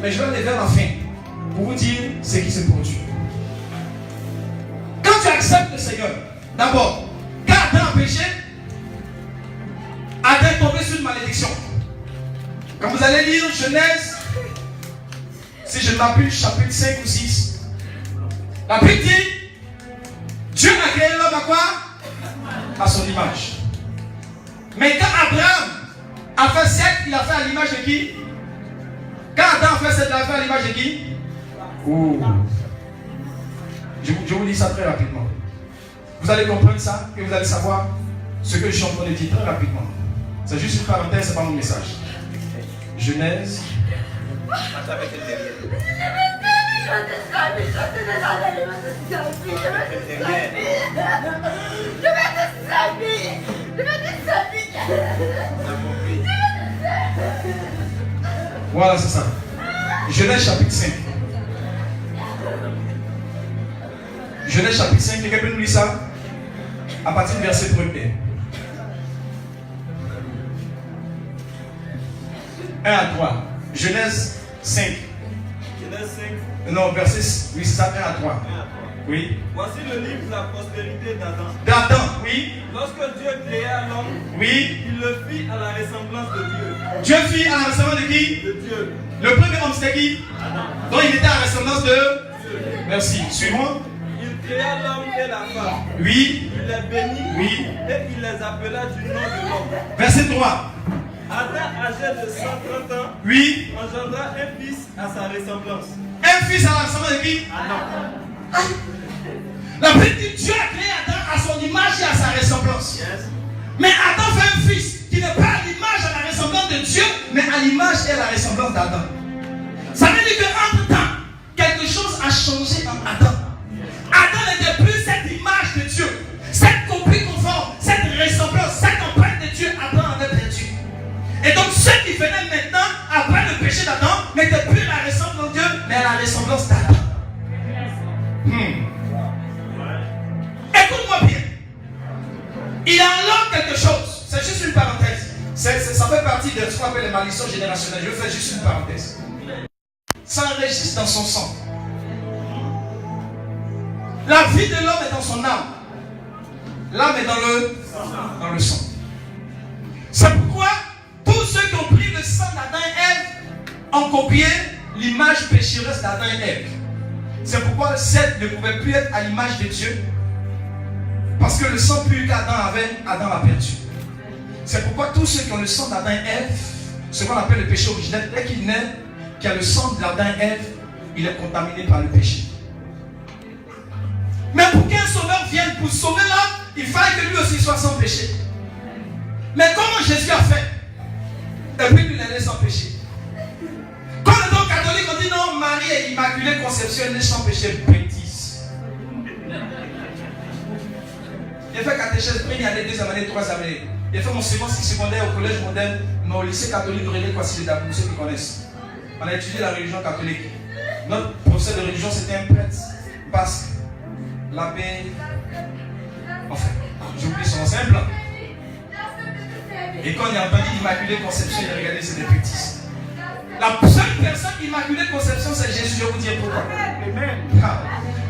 Mais je vais aller vers la fin pour vous dire ce qui se produit. Quand tu acceptes le Seigneur, d'abord, quand Adam a péché, Adam est tombé sur une malédiction. Quand vous allez lire Genèse, si je ne m'abuse, chapitre 5 ou 6, la Bible dit, Dieu a créé l'homme à quoi? À son image. Mais quand Abraham a fait 7, il a fait à l'image de qui? c'est de la à l'image de qui? Oh. Je vous dis ça très rapidement. Vous allez comprendre ça et vous allez savoir ce que je suis en train de dire très rapidement. C'est juste une parenthèse, c'est pas mon message. Genèse. Voilà, c'est ça. Genèse chapitre 5. Genèse chapitre 5, quelqu'un peut nous lire ça? À partir du verset 1er. 1 à 3. Genèse 5. Genèse 5. Non, verset, oui, c'est ça, 1 à 3. Oui. Voici le livre de la postérité d'Adam. D'Adam, oui. Lorsque Dieu créa l'homme, Oui. il le fit à la ressemblance de Dieu. Dieu fit à la ressemblance de qui? De Dieu. Le premier homme, c'était qui? Adam. Donc il était à la ressemblance de Dieu. Merci. Suivant. Il créa l'homme et la femme. Oui. Il les bénit. Oui. Et il les appela du nom de l'homme. Verset 3. Adam, âgé de 130 ans, Oui. engendra un fils à sa ressemblance. Un fils à la ressemblance de qui? Adam. La Bible dit Dieu a créé Adam à son image et à sa ressemblance. Yes. Mais Adam fait un fils qui n'est pas à l'image et à la ressemblance de Dieu, mais à l'image et à la ressemblance d'Adam. Ça veut dire qu'entre-temps, quelque chose a changé en Adam. Adam n'était plus cette image de Dieu, cette copie conforme, cette ressemblance, cette empreinte de Dieu. Adam avait perdu. Et donc ceux qui venaient maintenant, après le péché d'Adam, n'étaient plus à la ressemblance de Dieu, mais à la ressemblance d'Adam. Écoute-moi bien. Il enlève quelque chose. C'est juste une parenthèse. Ça fait partie de ce qu'on appelle les malédictions générationnelles. Je vais faire juste une parenthèse. Ça enregistre dans son sang. La vie de l'homme est dans son âme. L'âme est dans le sang. C'est pourquoi tous ceux qui ont pris le sang d'Adam et Ève ont copié l'image pécheresse d'Adam et Ève. C'est pourquoi Seth ne pouvait plus être à l'image de Dieu. Parce que le sang pur qu'Adam avait, Adam l'a perdu. C'est pourquoi tous ceux qui ont le sang d'Adam et Ève, ce qu'on appelle le péché originel, dès qu'il naît, qui a le sang d'Adam et Ève, il est contaminé par le péché. Mais pour qu'un sauveur vienne pour sauver l'homme, il fallait que lui aussi soit sans péché. Mais comment Jésus a fait? Et puis il est sans péché. Quand le don catholique on dit non, Marie est immaculée conception, elle est sans péché, bêtise. J'ai fait catéchèse, première année, deuxième année, troisième année. J'ai fait mon secondaire au collège moderne, mais au lycée catholique de René Kwasi, pour ceux qui connaissent. On a étudié la religion catholique. Notre professeur de religion, c'était un prêtre basque, l'abbé. Enfin, j'oublie son nom, c'est un blanc. Et quand il a entendu l'Immaculée Conception, il a regardé, c'est des bêtises. La seule personne Immaculée Conception, c'est Jésus. Je vais vous dire pourquoi.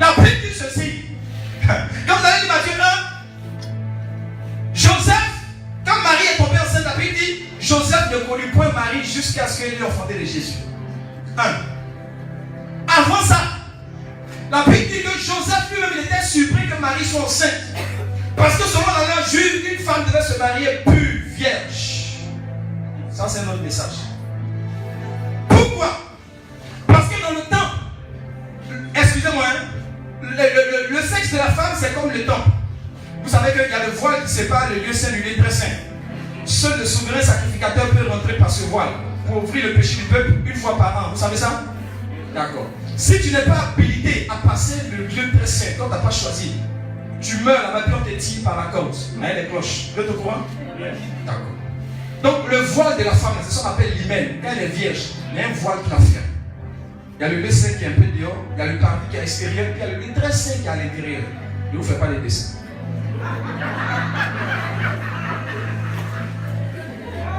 La Bible dit ceci. Quand vous allez lire Matthieu 1, Joseph, quand Marie est tombée enceinte, la Bible dit Joseph ne connut point Marie jusqu'à ce qu'elle ait enfanté de Jésus. Avant ça, la Bible dit que Joseph lui-même il était surpris que Marie soit enceinte. Parce que selon la loi juive, une femme devait se marier pure, vierge. Ça, c'est notre message. Pourquoi? Parce que dans le temple, excusez-moi, le sexe de la femme, c'est comme le temple. Vous savez qu'il y a le voile qui sépare le lieu saint du lieu très saint. Seul le souverain sacrificateur peut rentrer par ce voile pour ouvrir le péché du peuple une fois par an. Vous savez ça? D'accord. Si tu n'es pas habilité à passer le lieu très saint, quand tu n'as pas choisi, tu meurs là-bas, puis on te tire par la corde. Avec les cloches. Vous êtes au courant? D'accord. Donc le voile de la femme, c'est ce qu'on appelle l'hymen. Quand elle est vierge, il y a un voile qui la fait. Il y a le lieu saint qui est un peu dehors, il y a le paradis qui est à l'extérieur, puis il y a le lieu très saint qui est à l'intérieur. Ne vous faites pas les dessins.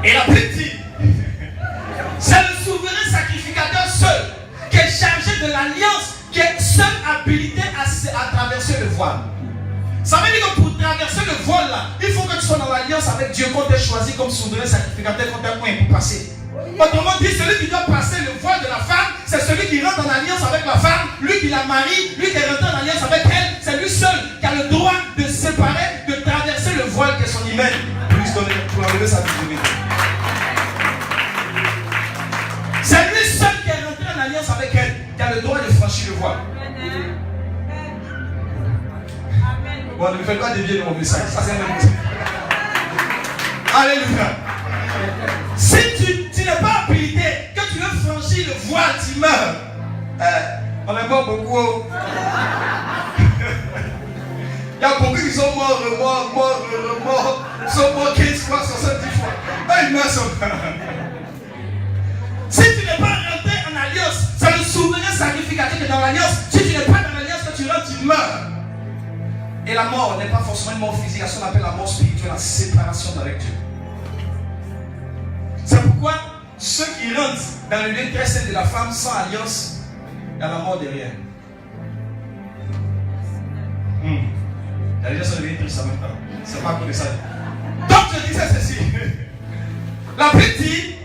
Et la Bible dit, c'est le souverain sacrificateur seul qui est chargé de l'alliance, qui est seul habilité à traverser le voile. Ça veut dire que pour traverser le voile là, il faut que tu sois dans l'alliance avec Dieu qu'on t'ait choisi comme souverain sacrificateur, qu'on t'ait point pour passer. Autrement dit, celui qui doit passer le voile de la femme, c'est celui qui rentre en alliance avec la femme, lui qui la marie, lui qui est rentré en alliance avec elle, c'est lui seul qui a le droit de se séparer, de traverser le voile qui est son hymen, pour enlever sa divinité. C'est lui seul qui est rentré en alliance avec elle, tu as le droit de franchir le voile. Bon, ne me faites pas dévier de mon message. Ça, c'est un message. Alléluia. Si tu n'es pas habilité, que tu veux franchir le voile, tu meurs. On est mort beaucoup. Il y a beaucoup qui sont morts. Ils sont morts 15 fois, 70 fois. Ils meurent sur. Si tu n'es pas rentré en alliance, c'est le souverain sacrificateur qui est dans l'alliance. Si tu n'es pas dans l'alliance, quand tu rentres, tu meurs. Et la mort n'est pas forcément une mort physique, c'est ce qu'on appelle la mort spirituelle, la séparation d'avec Dieu. C'est pourquoi ceux qui rentrent dans le lieu très saint de la femme sans alliance, il y a la mort derrière. Les gens sont devenus tristes en même temps. C'est pas à cause de ça. Donc je disais ceci. La Bible dit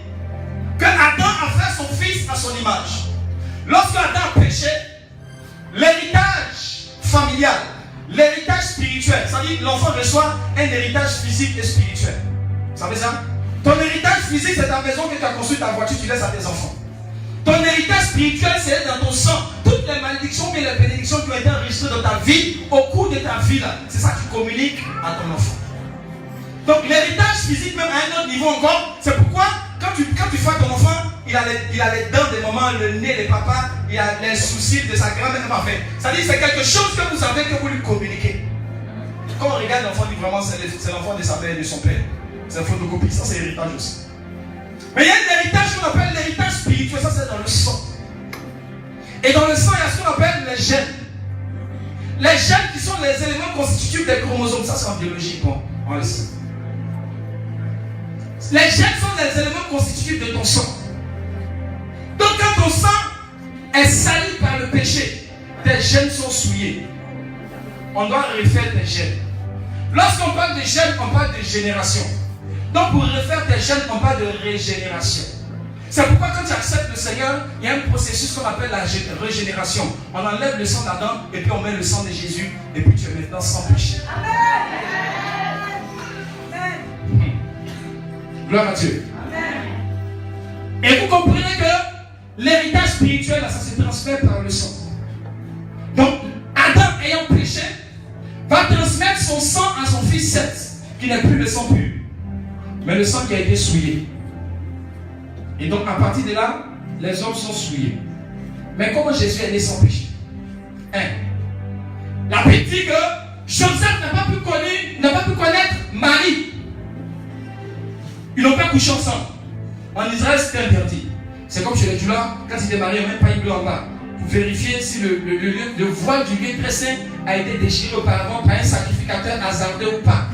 que Adam a fait son fils à son image. Lorsque Adam a péché, l'héritage familial, l'héritage spirituel, c'est-à-dire que l'enfant reçoit un héritage physique et spirituel. Vous savez ça? Ton héritage physique, c'est ta maison que tu as construite, ta voiture, tu laisses à tes enfants. Ton héritage spirituel, c'est dans ton sang. Toutes les malédictions et les bénédictions qui ont été enregistrées dans ta vie, au cours de ta vie, là, c'est ça que tu communiques à ton enfant. Donc l'héritage physique, même à un autre niveau encore, c'est pourquoi quand tu fais ton enfant, il a les dents des mamans, le nez des papas, il a les soucis de sa grand-mère. C'est-à-dire c'est quelque chose que vous avez que vous lui communiquez. Quand on regarde l'enfant, on dit vraiment c'est l'enfant de sa mère et de son père. C'est une photocopie, ça c'est l'héritage aussi. Mais il y a un héritage qu'on appelle l'héritage spirituel, ça c'est dans le sang. Et dans le sang, il y a ce qu'on appelle les gènes. Les gènes qui sont les éléments constitutifs des chromosomes, ça c'est en biologie, bon, on le sait. Les gènes sont les éléments constitutifs de ton sang. Donc quand ton sang est sali par le péché, tes gènes sont souillés. On doit refaire tes gènes. Lorsqu'on parle de gènes, on parle de génération. Donc pour refaire tes gènes, on parle de régénération. C'est pourquoi quand tu acceptes le Seigneur, il y a un processus qu'on appelle la régénération. On enlève le sang d'Adam et puis on met le sang de Jésus et puis tu es maintenant sans péché. Gloire à Dieu. Et vous comprenez que l'héritage spirituel, ça se transmet par le sang. Donc Adam ayant péché, va transmettre son sang à son fils Seth, qui n'est plus le sang pur, mais le sang qui a été souillé. Et donc à partir de là, les hommes sont souillés. Mais comment Jésus est né sans péché? La Bible dit que Joseph n'a pas pu connaître Marie. Ils n'ont pas couché ensemble. En Israël, c'était interdit. C'est comme chez les Djoula, quand ils étaient mariés, ils n'ont même pas eu en bas. Pour vérifier si le voile du lieu très saint a été déchiré auparavant par un sacrificateur hasardeux ou pas.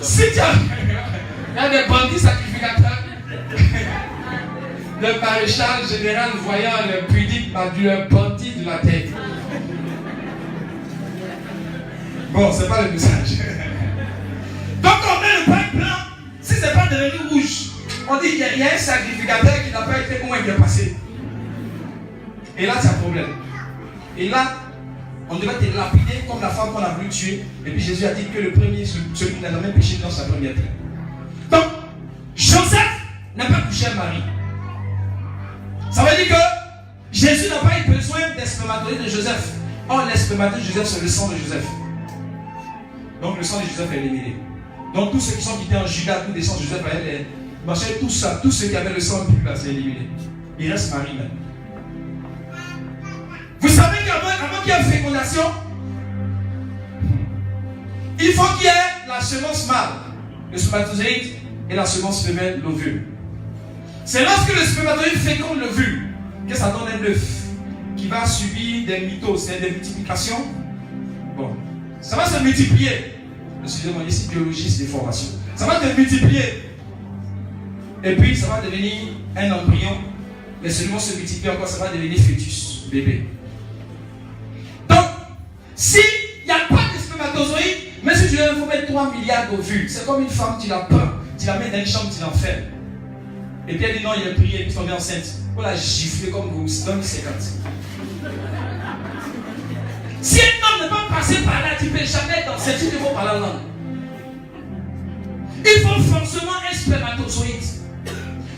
Si tu as... Il y a des bandits sacrificateurs. Le maréchal général voyant le pudique m'a dit un bandit de la tête. Bon, c'est pas le message. Donc on met le pain blanc. Si c'est pas devenu rouge, on dit qu'il y a un sacrificateur qui n'a pas été moins bien passé. Et là, c'est un problème. Et là, on devait te lapider comme la femme qu'on a voulu tuer. Et puis Jésus a dit que le premier, celui qui n'a jamais péché dans sa première terre. Donc, Joseph n'a pas couché à Marie. Ça veut dire que Jésus n'a pas eu besoin des spermatozoïdes de Joseph. Or, les spermatozoïdes de Joseph, c'est le sang de Joseph. Donc, le sang de Joseph est éliminé. Donc, tous ceux qui sont quittés en Juda, tous les sangs de Joseph, tout ça, tous ceux qui avaient le sang pur, là, c'est éliminé. Il reste Marie même. Vous savez qu'avant qu'il y ait une fécondation, il faut qu'il y ait la semence mâle, le spermatozoïde, et la semence femelle, l'ovule. C'est lorsque le spermatozoïde féconde l'ovule que ça donne un œuf qui va subir des mitoses, des multiplications. Bon, ça va se multiplier. Excusez-moi, ici biologiste des formations. Ça va se multiplier. Et puis ça va devenir un embryon. Mais seulement se multiplier encore, ça va devenir fœtus, bébé. Donc, s'il n'y a pas de spermatozoïdes, mais si tu veux, il faut mettre 3 milliards d'ovules. C'est comme une femme, tu la peins, tu la mets dans une chambre, tu l'enfermes. Et puis elle dit non, il a prié, et puis tombé enceinte. Pour la gifler comme vous, c'est dans une 50. Si un homme ne peut pas passer par là, tu ne peux jamais danser, tu ne peux pas parler en langue. Il faut forcément un spermatozoïde.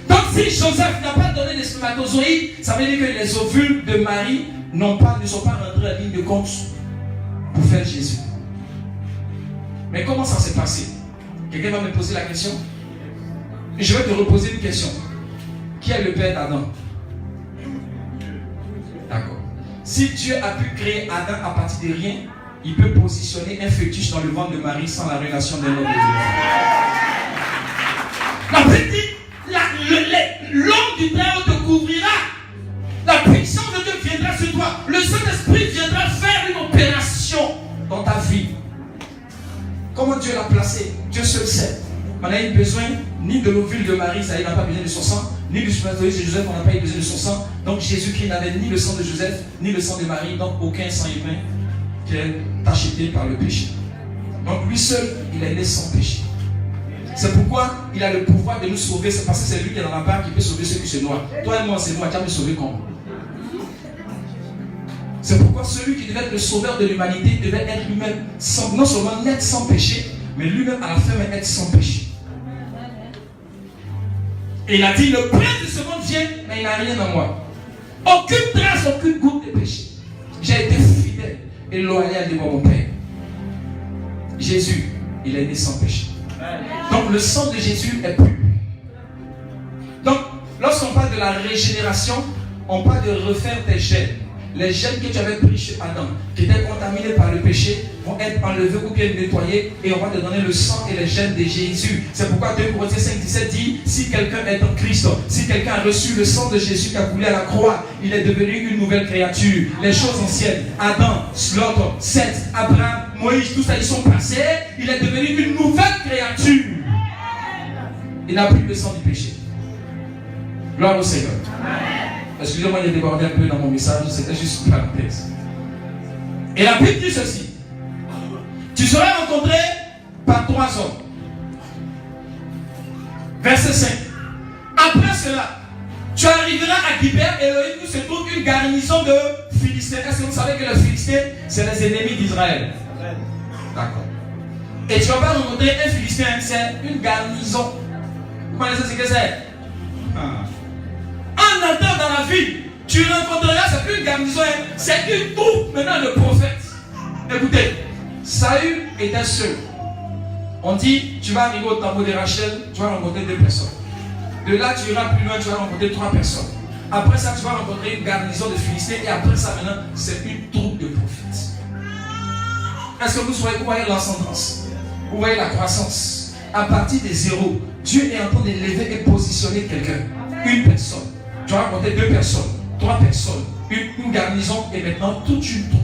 Donc si Joseph n'a pas donné des spermatozoïdes, ça veut dire que les ovules de Marie ne sont pas rentrés en ligne de compte pour faire Jésus. Mais comment ça s'est passé? Quelqu'un va me poser la question? Je vais te reposer une question. Qui est le père d'Adam? D'accord. Si Dieu a pu créer Adam à partir de rien, il peut positionner un fœtus dans le ventre de Marie sans la relation d'un homme de Dieu. La petite, l'homme du Très-Haut te couvrira. La puissance de Dieu viendra sur toi. Le Saint-Esprit viendra faire une opération dans ta vie. Comment Dieu l'a placé? Dieu seul sait. On n'a eu besoin ni de l'ovule de Marie, ça, il n'a pas besoin de son sang, ni du spermatozoïde de Joseph, on n'a pas eu besoin de son sang. Donc Jésus-Christ n'avait ni le sang de Joseph, ni le sang de Marie, donc aucun sang humain qui est acheté par le péché. Donc lui seul, il est né sans péché. C'est pourquoi il a le pouvoir de nous sauver. C'est parce que c'est lui qui est dans la barque qui peut sauver ceux qui se noient. Toi et moi, c'est moi qui a me sauvé comment? C'est pourquoi celui qui devait être le sauveur de l'humanité devait être lui-même non seulement net sans péché, mais lui-même à la fin être sans péché. Et il a dit, le prince de ce monde vient, mais il n'a rien en moi. Aucune trace, aucune goutte de péché. J'ai été fidèle et loyal devant mon Père. Jésus, il est né sans péché. Donc le sang de Jésus est pur. Donc, lorsqu'on parle de la régénération, on parle de refaire tes gènes. Les gènes que tu avais pris chez Adam, qui étaient contaminés par le péché, vont être enlevés ou bien nettoyés, et on va te donner le sang et les gènes de Jésus. C'est pourquoi 2 Corinthiens 5,17 dit, si quelqu'un est en Christ, si quelqu'un a reçu le sang de Jésus qui a coulé à la croix, il est devenu une nouvelle créature. Les choses anciennes, Adam, Lot, Seth, Abraham, Moïse, tout ça, ils sont passés. Il est devenu une nouvelle créature. Il n'a plus le sang du péché. Gloire au Seigneur. Excusez-moi, j'ai débordé un peu dans mon message, c'était juste une parenthèse. Et la Bible dit ceci. Tu seras rencontré par 3 hommes. Verset 5. Après cela, tu arriveras à Gibea et Elohim où se trouve une garnison de Philistins. Est-ce que vous savez que les Philistins, c'est les ennemis d'Israël? D'accord. Et tu vas pas rencontrer un Philistin, c'est une garnison. Vous connaissez ce que c'est? En entrant dans la ville, tu rencontreras, c'est plus une garnison, c'est une troupe maintenant de prophètes. Écoutez, Saül était seul. On dit, tu vas arriver au tambour de Rachel, tu vas rencontrer 2 personnes. De là, tu iras plus loin, tu vas rencontrer 3 personnes. Après ça, tu vas rencontrer une garnison de Philistins. Et après ça, maintenant, c'est une troupe de prophètes. Est-ce que vous voyez l'ascendance? Vous voyez la croissance? À partir de 0, Dieu est en train d'élever et positionner quelqu'un. Une personne. Tu vas rencontrer 2 personnes, 3 personnes, une garnison et maintenant toute une troupe.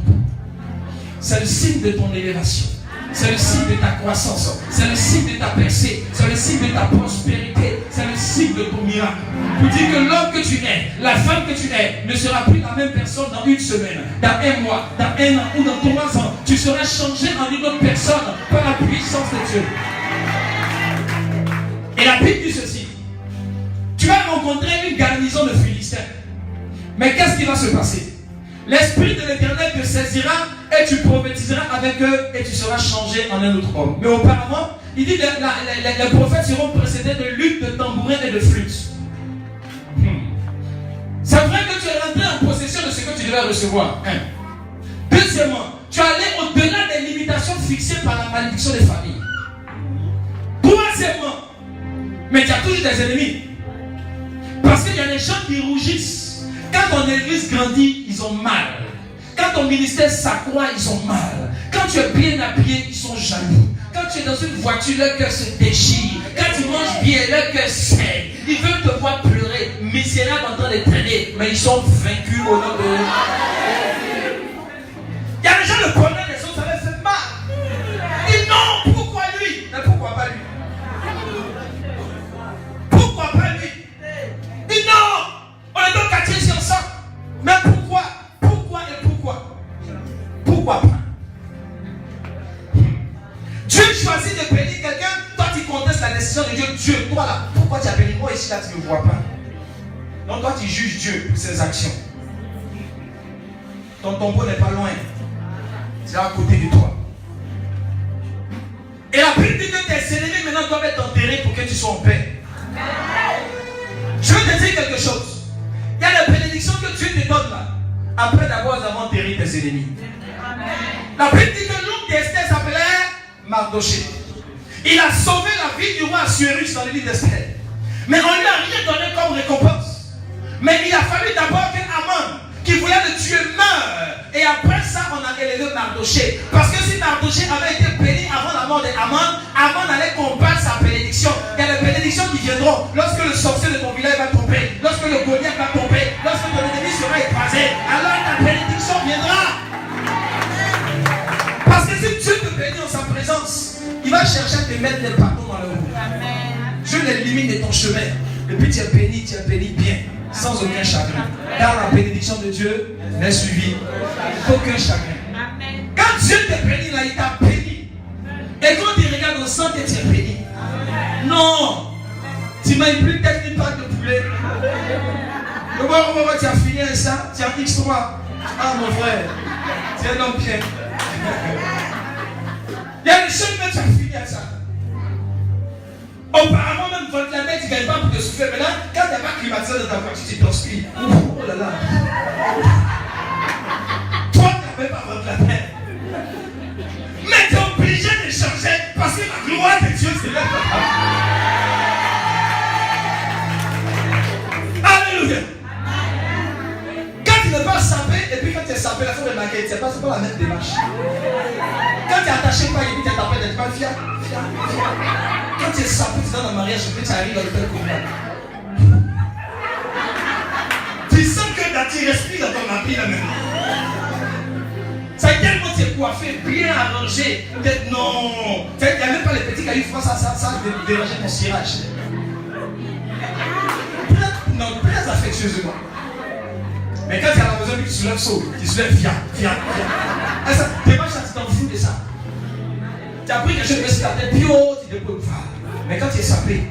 C'est le signe de ton élévation. C'est le signe de ta croissance. C'est le signe de ta percée. C'est le signe de ta prospérité. C'est le signe de ton miracle. Pour dire que l'homme que tu es, la femme que tu es, ne sera plus la même personne dans une semaine, dans un mois, dans un an ou dans 3 ans. Tu seras changé en une autre personne par la puissance de Dieu. Et la Bible dit ceci. Tu vas rencontrer une garnison de Philistins. Mais qu'est-ce qui va se passer? L'Esprit de l'Éternel te saisira et tu prophétiseras avec eux et tu seras changé en un autre homme. Mais auparavant, il dit que les prophètes seront précédés de luttes, de tambourins et de flûtes. C'est vrai que tu es rentré en possession de ce que tu devais recevoir. Deuxièmement, tu es allé au-delà des limitations fixées par la malédiction des familles. Troisièmement, mais tu as toujours des ennemis. Parce qu'il y a des gens qui rougissent. Quand ton église grandit, ils ont mal. Quand ton ministère s'accroît, ils ont mal. Quand tu es bien habillé, ils sont jaloux. Quand tu es dans une voiture, leur cœur se déchire. Quand tu manges bien, leur cœur saigne. Ils veulent te voir pleurer, misérable en train de traîner, mais ils sont vaincus au nom de... Il y a des gens, le problème des autres, ça leur fait mal. Ils disent non, pourquoi lui? Mais pourquoi pas lui? Pourquoi pas lui? Ils disent non, on est dans le quartier ici ensemble. Mais pourquoi? Pourquoi et pourquoi? Pourquoi pas? Dieu choisit de bénir quelqu'un, toi tu contestes la décision de Dieu. Dieu, toi là, pourquoi tu as béni moi ici là, tu ne me vois pas? Donc toi tu juges Dieu pour ses actions. Ton tombeau n'est pas loin, c'est à côté de toi. Et la Bible dit que tes ennemis maintenant doivent être enterrés pour que tu sois en paix. Je veux te dire quelque chose. Il y a la bénédiction que Dieu te donne là, après d'avoir enterré tes ennemis. La Bible dit que l'homme d'Esther s'appelait Mardoché. Il a sauvé la vie du roi Assuérus dans le livre d'Esther. Mais on ne lui a rien donné comme récompense. Mais il a fallu d'abord que Aman, qui voulait le tuer, meure. Et après ça, on a élevé Mardoché. Parce que si Mardoché avait été béni avant la mort d'Aman, Aman allait combattre sa bénédiction. Il y a des bénédictions qui viendront lorsque le sorcier de ton village va tomber, lorsque le Goliath va tomber, lorsque ton ennemi sera écrasé. Alors ta bénédiction viendra. Parce que si Dieu te bénit en sa présence, il va chercher à te mettre des bâtons dans le roue. Dieu l'élimine de ton chemin. Et puis tu es béni bien, sans aucun chagrin. Car la bénédiction de Dieu n'est suivie d'aucun chagrin. Quand Dieu te bénit là, il t'a béni. Et quand tu regardes au sang, tu es béni. Non, tu m'as plus peut-être une pâte de poulet. Le moment où tu as fini ça, tu as X3. Ah mon frère, tu es un homme bien. Il y a des choses que tu as fini à ça. Auparavant, même quand la mère, tu ne gagnes pas pour te souffler. Maintenant, quand tu n'as pas climatisé dans ta voiture, tu transpires. Oh là là. Toi, tu n'avais pas ventilateur. Mais tu es obligé de changer parce que la gloire de Dieu se lève. Alléluia. Quand tu n'es pas sapé, et puis quand tu es sapé, la fois de maquette, c'est pas la même démarche. Quand tu es attaché par et puis tu es tapé d'être pas fier. Quand tu es sapé, tu es dans le mariage, et puis tu arrives dans le tel combat. Tu sens que tu respires dans ton habit là maintenant. Ça est tellement tu es coiffé, bien arrangé. Non. Il n'y a même pas les petits cailloux, ça dérangeait ton cirage. Non, très affectueusement. Mais quand tu es à la maison, tu soulèves saut, tu soulèves viens. Démarche, tu t'en fous de ça. Tu as pris quelque chose, tu ta tête, puis tu déposes. Mais quand tu es sapé,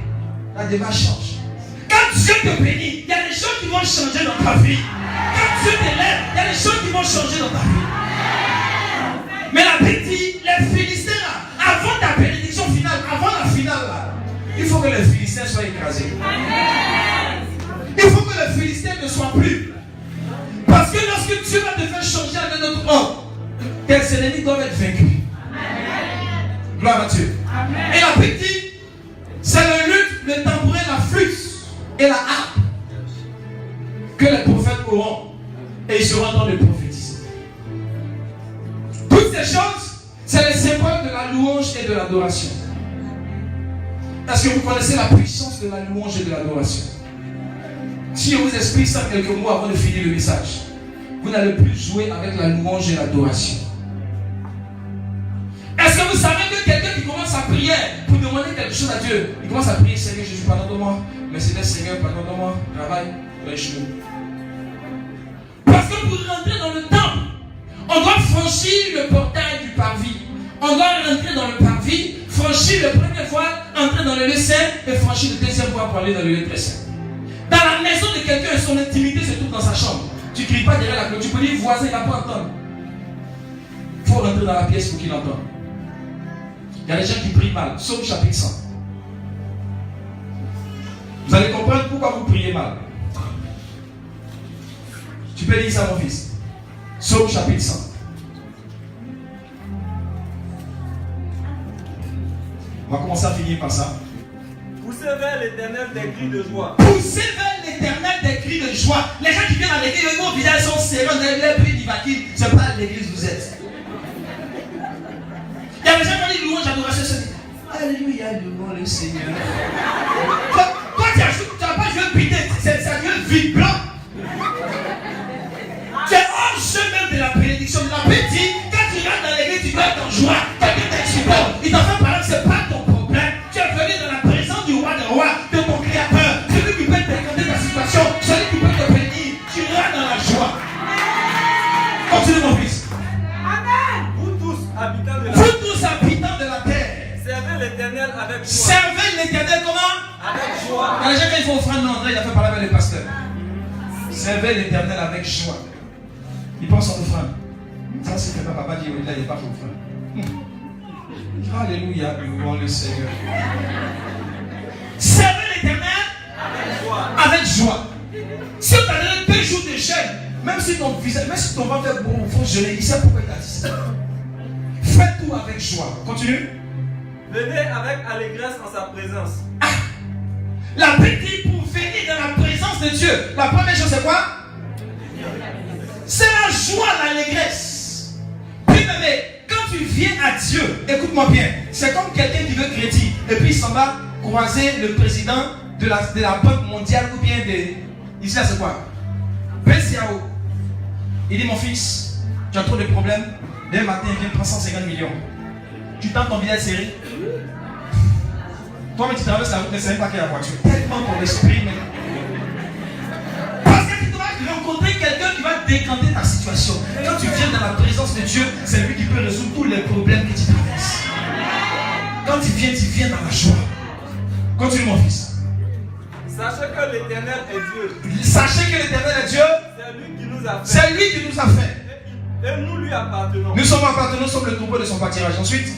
la démarche change. Quand Dieu te bénit, il y a des choses qui vont changer dans ta vie. Quand Dieu t'élève, il y a des choses qui vont changer dans ta vie. Mais la Bible dit, les Philistins, avant ta bénédiction finale, avant la finale, là, il faut que les Philistins soient écrasés. Il faut que les Philistins ne soient plus. Parce que lorsque Dieu va te faire changer avec notre homme, tes ennemis doivent être vaincus. Gloire à Dieu. Amen. Et la Bible dit, c'est le luth, le tambourin, la flûte et la harpe que les prophètes auront. Et ils seront en train de prophétiser. Toutes ces choses, c'est les symboles de la louange et de l'adoration. Est-ce que vous connaissez la puissance de la louange et de l'adoration? Si je vous explique ça quelques mots avant de finir le message, vous n'allez plus jouer avec la louange et l'adoration. Est-ce que vous savez que quelqu'un qui commence à prier pour demander quelque chose à Dieu, il commence à prier, Seigneur Jésus, pardonne-moi, Mercedes, Seigneur, pardonne-moi, travail, lèche-nous. Parce que pour rentrer dans le temple, on doit franchir le portail du parvis. On doit rentrer dans le parvis, franchir le premier voile, entrer dans le lieu saint et franchir le deuxième voile pour aller dans le lieu très saint. Dans la maison de quelqu'un, son intimité se trouve dans sa chambre. Tu ne cries pas derrière la clôture, tu peux dire voisin, il ne va pas entendre. Il faut rentrer dans la pièce pour qu'il entende. Il y a des gens qui prient mal. Psaume chapitre 100. Vous allez comprendre pourquoi vous priez mal. Tu peux lire ça, mon fils. Psaume chapitre 100. On va commencer à finir par ça. Poussez vers l'Éternel des cris de joie. Poussez vers l'Éternel des cris de joie. Les gens qui viennent à l'église, nos visages sont serrés, les prix d'Ivaquine. C'est pas à l'église où vous êtes. Il y a des gens qui disent louange, adoration, c'est alléluia, louange le Seigneur. Toi, tu n'as pas joué pité, c'est ça vient vide blanc. Tu es hors jeu même de la bénédiction. La Bible dit, quand tu rentres dans l'église, tu dois être en joie. Quelqu'un t'expose. Il t'en fait parler que ce n'est pas ton problème. Tu es venu dans la présence du roi des rois, de ton créateur. Celui qui peut te raconter ta situation, celui qui peut te bénir. Tu rentres dans la joie. Continue, mon fils. Vous tous, habitants de la Vous tous, habitants de la terre. servez l'Éternel avec joie. Servez l'Éternel comment? Avec joie. Quand les gens, quand ils font offrande d'entrée, il a fait parler avec les pasteurs. Servez l'Éternel avec joie. Il pense en offrande. Ça, c'est que papa dit, là, il n'est pas offrande. Alléluia, louons le Seigneur. Servez l'Éternel avec joie. Si on t'a donné 2 jours de jeûne, même si ton visage, même si ton ventre est bon, il faut jeûner. Il sait pourquoi il t'a dit ça. Fais tout avec joie. Continue. Venez avec allégresse en sa présence. Ah, la Bible dit pour venir dans la présence de Dieu. La première chose c'est quoi? C'est la joie, l'allégresse. Puis même, quand tu viens à Dieu, écoute-moi bien, c'est comme quelqu'un qui veut crédit et puis il s'en va croiser le président de la Banque mondiale ou bien de... Ici là c'est quoi? BCAO. Il dit mon fils, tu as trop de problèmes. Dès matin il vient prendre 150 millions. Tu tends ton billet serré. Toi mais tu traverses la route, ne sais même pas quelle est la voiture. Tellement ton esprit. Parce que tu dois rencontrer quelqu'un qui va décanter ta situation. Quand tu viens dans la présence de Dieu, c'est lui qui peut résoudre tous les problèmes que tu traverses. Quand tu viens dans la joie. Continue mon fils. Sachez que l'Éternel est Dieu. Sachez que l'Éternel est Dieu. C'est lui qui nous a fait. C'est lui qui nous a fait. Et nous lui appartenons. Nous sommes appartenants, nous sommes le troupeau de son pâturage. Ensuite,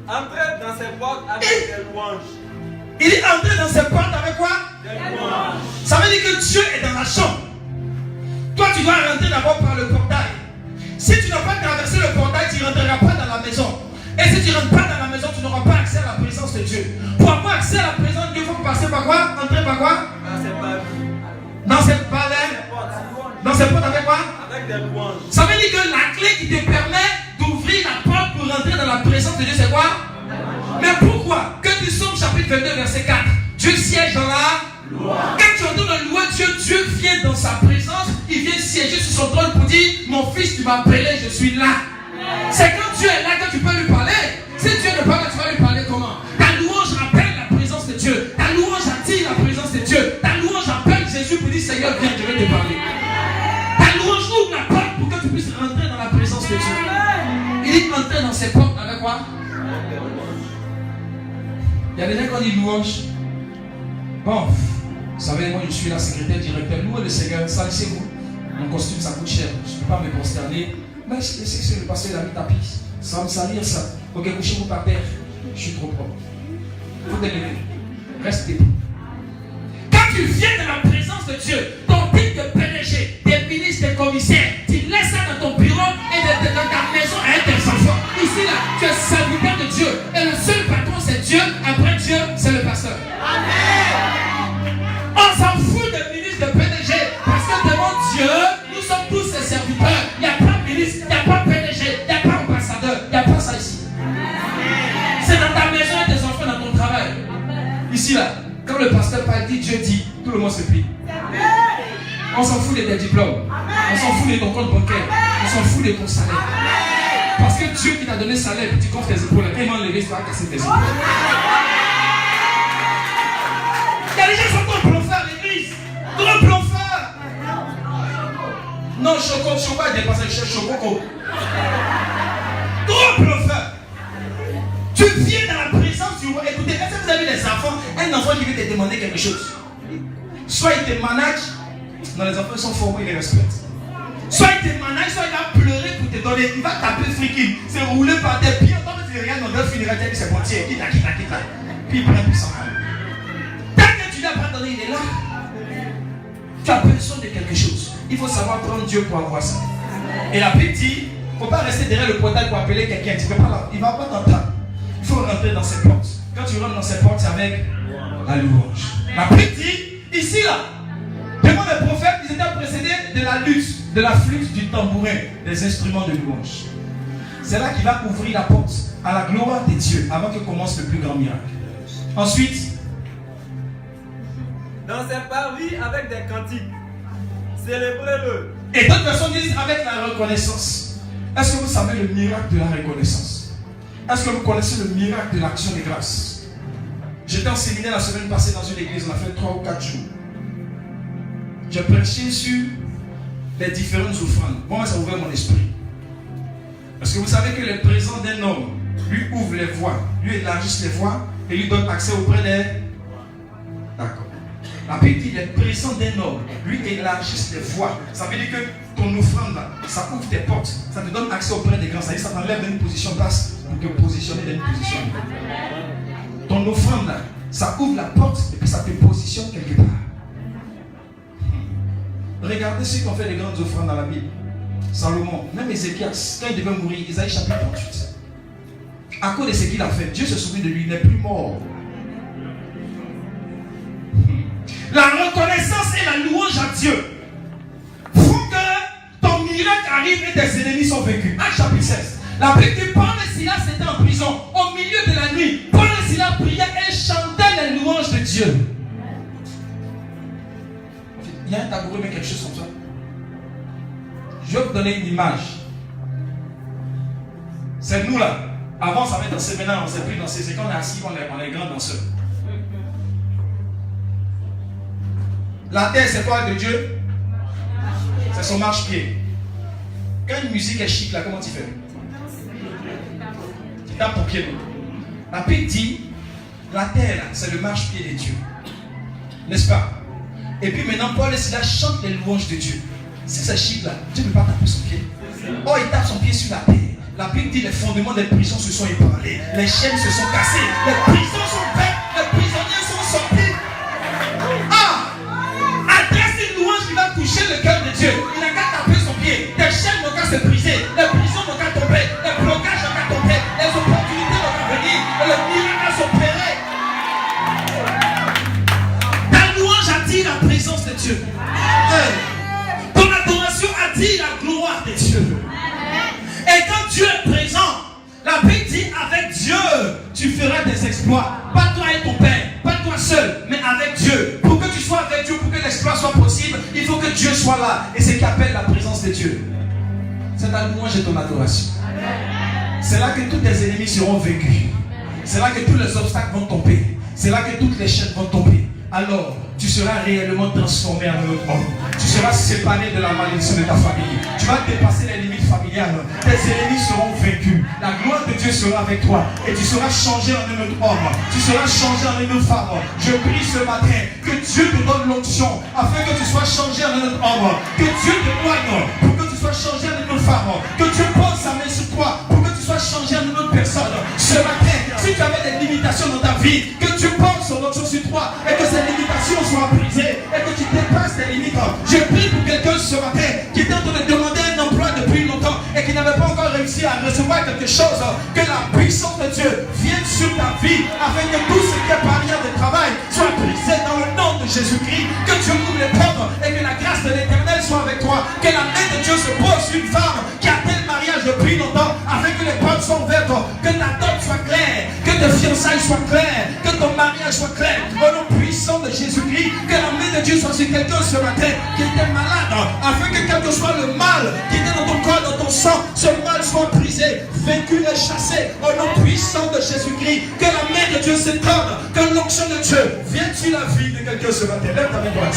entrez dans ses portes avec des louanges. il est entré dans ses portes avec quoi? Des louanges. Ça veut dire que Dieu est dans la chambre. Toi, tu dois rentrer d'abord par le portail. Si tu n'as pas traversé le portail, tu ne rentreras pas dans la maison. Et si tu ne rentres pas dans la maison, tu n'auras pas accès à la présence de Dieu. Pour avoir accès à la présence de Dieu, il faut passer par quoi? Entrer par quoi? Dans ses palais. Dans cette palais. Dans ces portes avec quoi? Avec des louanges. Ça veut dire que la clé qui te permet d'ouvrir la porte pour rentrer dans la présence de Dieu, c'est quoi? Mais pourquoi? Que nous sommes chapitre 22, verset 4. Dieu siège dans la loi. Quand tu entends le loi Dieu, Dieu vient dans sa présence, il vient siéger sur son trône pour dire, mon fils, tu m'as appelé, je suis là. C'est quand Dieu est là que tu peux lui parler. Si Dieu ne parle pas, tu vas lui parler comment? Ta louange rappelle la présence de Dieu. Ta louange attire la présence de Dieu. Ta louange appelle Jésus pour dire, Seigneur, viens, je vais te parler. Ta louange ouvre la porte pour que tu puisses rentrer dans la présence de Dieu. Il dit entrer dans ses portes avec quoi? Il y a des gens qui ont dit louange. Bon, vous savez, moi je suis là, secrétaire, directeur. Louez le Seigneur, salissez-vous. Mon costume, ça coûte cher. Je ne peux pas me prosterner. Mais c'est le pasteur, il a mis tapis. Ça va me salir ça. Ok, couchez-vous par terre. Je suis trop propre. Il faut te lever. Reste debout. Quand tu viens dans la présence de Dieu, ton titre de PDG, des ministres, des commissaires, tu laisses ça dans ton bureau et dans ta maison avec tes enfants. Ici, là, tu es serviteur de Dieu. Et le seul patron, c'est Dieu. Après Dieu, c'est le pasteur. Amen. On s'en fout des ministres, de PDG. Parce que devant Dieu, nous sommes tous ses serviteurs. Il n'y a pas de ministre, il n'y a pas de PDG, il n'y a pas d'ambassadeur. Il n'y a pas ça ici. C'est dans ta maison et tes enfants, dans ton travail. Ici, là. Quand le pasteur parle, dit Dieu dit, tout le monde se plie. On s'en fout de tes diplômes. On s'en fout de ton compte bancaire. On s'en fout de ton salaire. Parce que Dieu qui t'a donné salaire, tu gonfles tes épaules. Quand il va enlever, tu vas casser tes épaules. Il y a des gens qui sont trop bluffeurs à l'église. Trop bluffeurs. Non, Choco a dépassé le chef Choco. Trop bluffeurs. Tu viens dans la présence du roi. Écoutez, est-ce que vous avez des enfants? Un enfant qui veut te demander quelque chose. Soit il te manage. Non, les enfants sont formés, ils les respectent. Soit il te manage, soit il va pleurer pour te donner. Il va taper freaking. C'est rouler par terre. Puis quand tu regardes dans deux finira, tu dis c'est bon, tiens, quitte. Puis il prend plus s'en va. Tant que tu n'as pas donné, il est là. Tu as besoin de quelque chose. Il faut savoir prendre Dieu pour avoir ça. Et la Bible dit, il ne faut pas rester derrière le portail pour appeler quelqu'un. Tu ne peux pas là. Il ne va pas t'entendre. Il faut rentrer dans ses portes. Quand tu rentres dans ses portes, c'est avec la louange. La Bible dit, ici là, devant les prophètes, ils étaient précédés de la lutte, de la flûte, du tambourin, des instruments de louange. C'est là qu'il va ouvrir la porte à la gloire de Dieu avant que commence le plus grand miracle. Ensuite, dans ses parvis avec des cantiques, célébrez-le. Et d'autres personnes disent avec la reconnaissance. Est-ce que vous savez le miracle de la reconnaissance? Est-ce que vous connaissez le miracle de l'action de grâce? J'étais en séminaire la semaine passée dans une église, on a fait 3 ou 4 jours. J'ai prêché sur les différentes offrandes. Moi, ça a ouvert mon esprit. Parce que vous savez que le présent d'un homme lui ouvre les voies, lui élargit les voies et lui donne accès auprès des... D'accord. La Bible dit les présents d'un homme lui élargissent les voies. Ça veut dire que ton offrande là, ça ouvre tes portes, ça te donne accès auprès des grands. Ça veut dire que ça t'enlève d'une position basse pour te positionner dans une position. Ton offrande là, ça ouvre la porte et puis ça te positionne quelque part. Regardez ceux qui ont fait les grandes offrandes dans la Bible. Salomon, même Ézéchias, quand il devait mourir, Isaïe chapitre 38. À cause de ce qu'il a fait, Dieu se souvient de lui, il n'est plus mort. La reconnaissance et la louange à Dieu font que ton miracle arrive et tes ennemis sont vaincus. Acte chapitre 16. La Bible dit Paul et Silas étaient en prison. Au milieu de la nuit, Paul et Silas priaient et chantaient les louanges de Dieu. Il y a un tabouret, mais quelque chose comme ça. Je vais vous donner une image. C'est nous là. Avant, ça va être dans ces ménages, on s'est pris dans ces écoles, on est assis, on est grands danseurs. La terre, c'est quoi de Dieu? C'est son marche-pied. Quand une musique est chic, là, comment tu fais? Tu tapes ton pied. La Bible dit, la terre, c'est le marche-pied de Dieu. N'est-ce pas? Et puis maintenant, Paul et Silas chantent les louanges de Dieu. Si c'est chic là, Dieu ne peut pas taper son pied. Oh, il tape son pied sur la terre. La Bible dit les fondements des prisons se sont ébranlés. Les chaînes se sont cassées. Les prisons sont faites. Les prisonniers sont sortis. Adresse une louange qui va toucher le cœur de Dieu. Il n'a qu'à taper son pied. Tes chaînes n'ont qu'à se briser. Les prisons n'ont qu'à tomber. Les blocages n'ont qu'à tomber. Les opportunités n'ont qu'à venir. Et le miracle à s'opérer. Ta louange attire la présence de Dieu. Ton adoration attire la gloire de Dieu. Et quand Dieu est présent, la Bible dit avec Dieu, tu feras des exploits. Pas toi et ton père, pas toi seul, mais avec Dieu. Pour que tu sois avec Dieu, pour que l'exploit soit possible, il faut que Dieu soit là. Et c'est ce qu'appelle la présence de Dieu. C'est ta louange et ton adoration. C'est là que tous tes ennemis seront vaincus. C'est là que tous les obstacles vont tomber. C'est là que toutes les chaînes vont tomber. Alors, tu seras réellement transformé en un autre homme. Tu seras séparé de la malédiction de ta famille. Tu vas dépasser les limites familiales. Tes ennemis seront vaincus. La gloire de Dieu sera avec toi. Et tu seras changé en un autre homme. Tu seras changé en une autre femme. Je prie ce matin que Dieu te donne l'onction afin que tu sois changé en un autre homme. Que Dieu te loigne pour que tu sois changé en une autre femme. Que Dieu pose sa main sur toi pour que tu sois changé en une autre personne. Ce matin, si tu avais des limitations dans ta vie, que Dieu pose son onction sur toi et que ces limitations soient brisées et que tu dépasses tes limites. Je prie pour quelqu'un ce matin qui est en train de demander un emploi depuis longtemps et qui n'avait pas encore réussi à recevoir quelque chose. Que la puissance de Dieu vienne sur ta vie afin que tout ce qui est barrière de travail soit brisé dans le nom de Jésus-Christ. Que Dieu ouvre les portes et que la grâce de l'Éternel soit avec toi. Que la main de Dieu se pose sur une femme qui a tel mariage depuis longtemps afin que les portes soient ouvertes. Que ta dot soit claire, que tes fiançailles soient claires, que ton mariage soit clair. Au nom puissant de Jésus-Christ, que la main de Dieu soit sur quelqu'un ce matin qui était malade, afin que quel que soit le mal qui était dans ton corps, dans ton sang, ce mal soit brisé, vaincu et chassé. Au nom puissant de Jésus-Christ, que la main de Dieu s'étende, que l'onction de Dieu vienne sur la vie de quelqu'un ce matin. Lève ta main droite.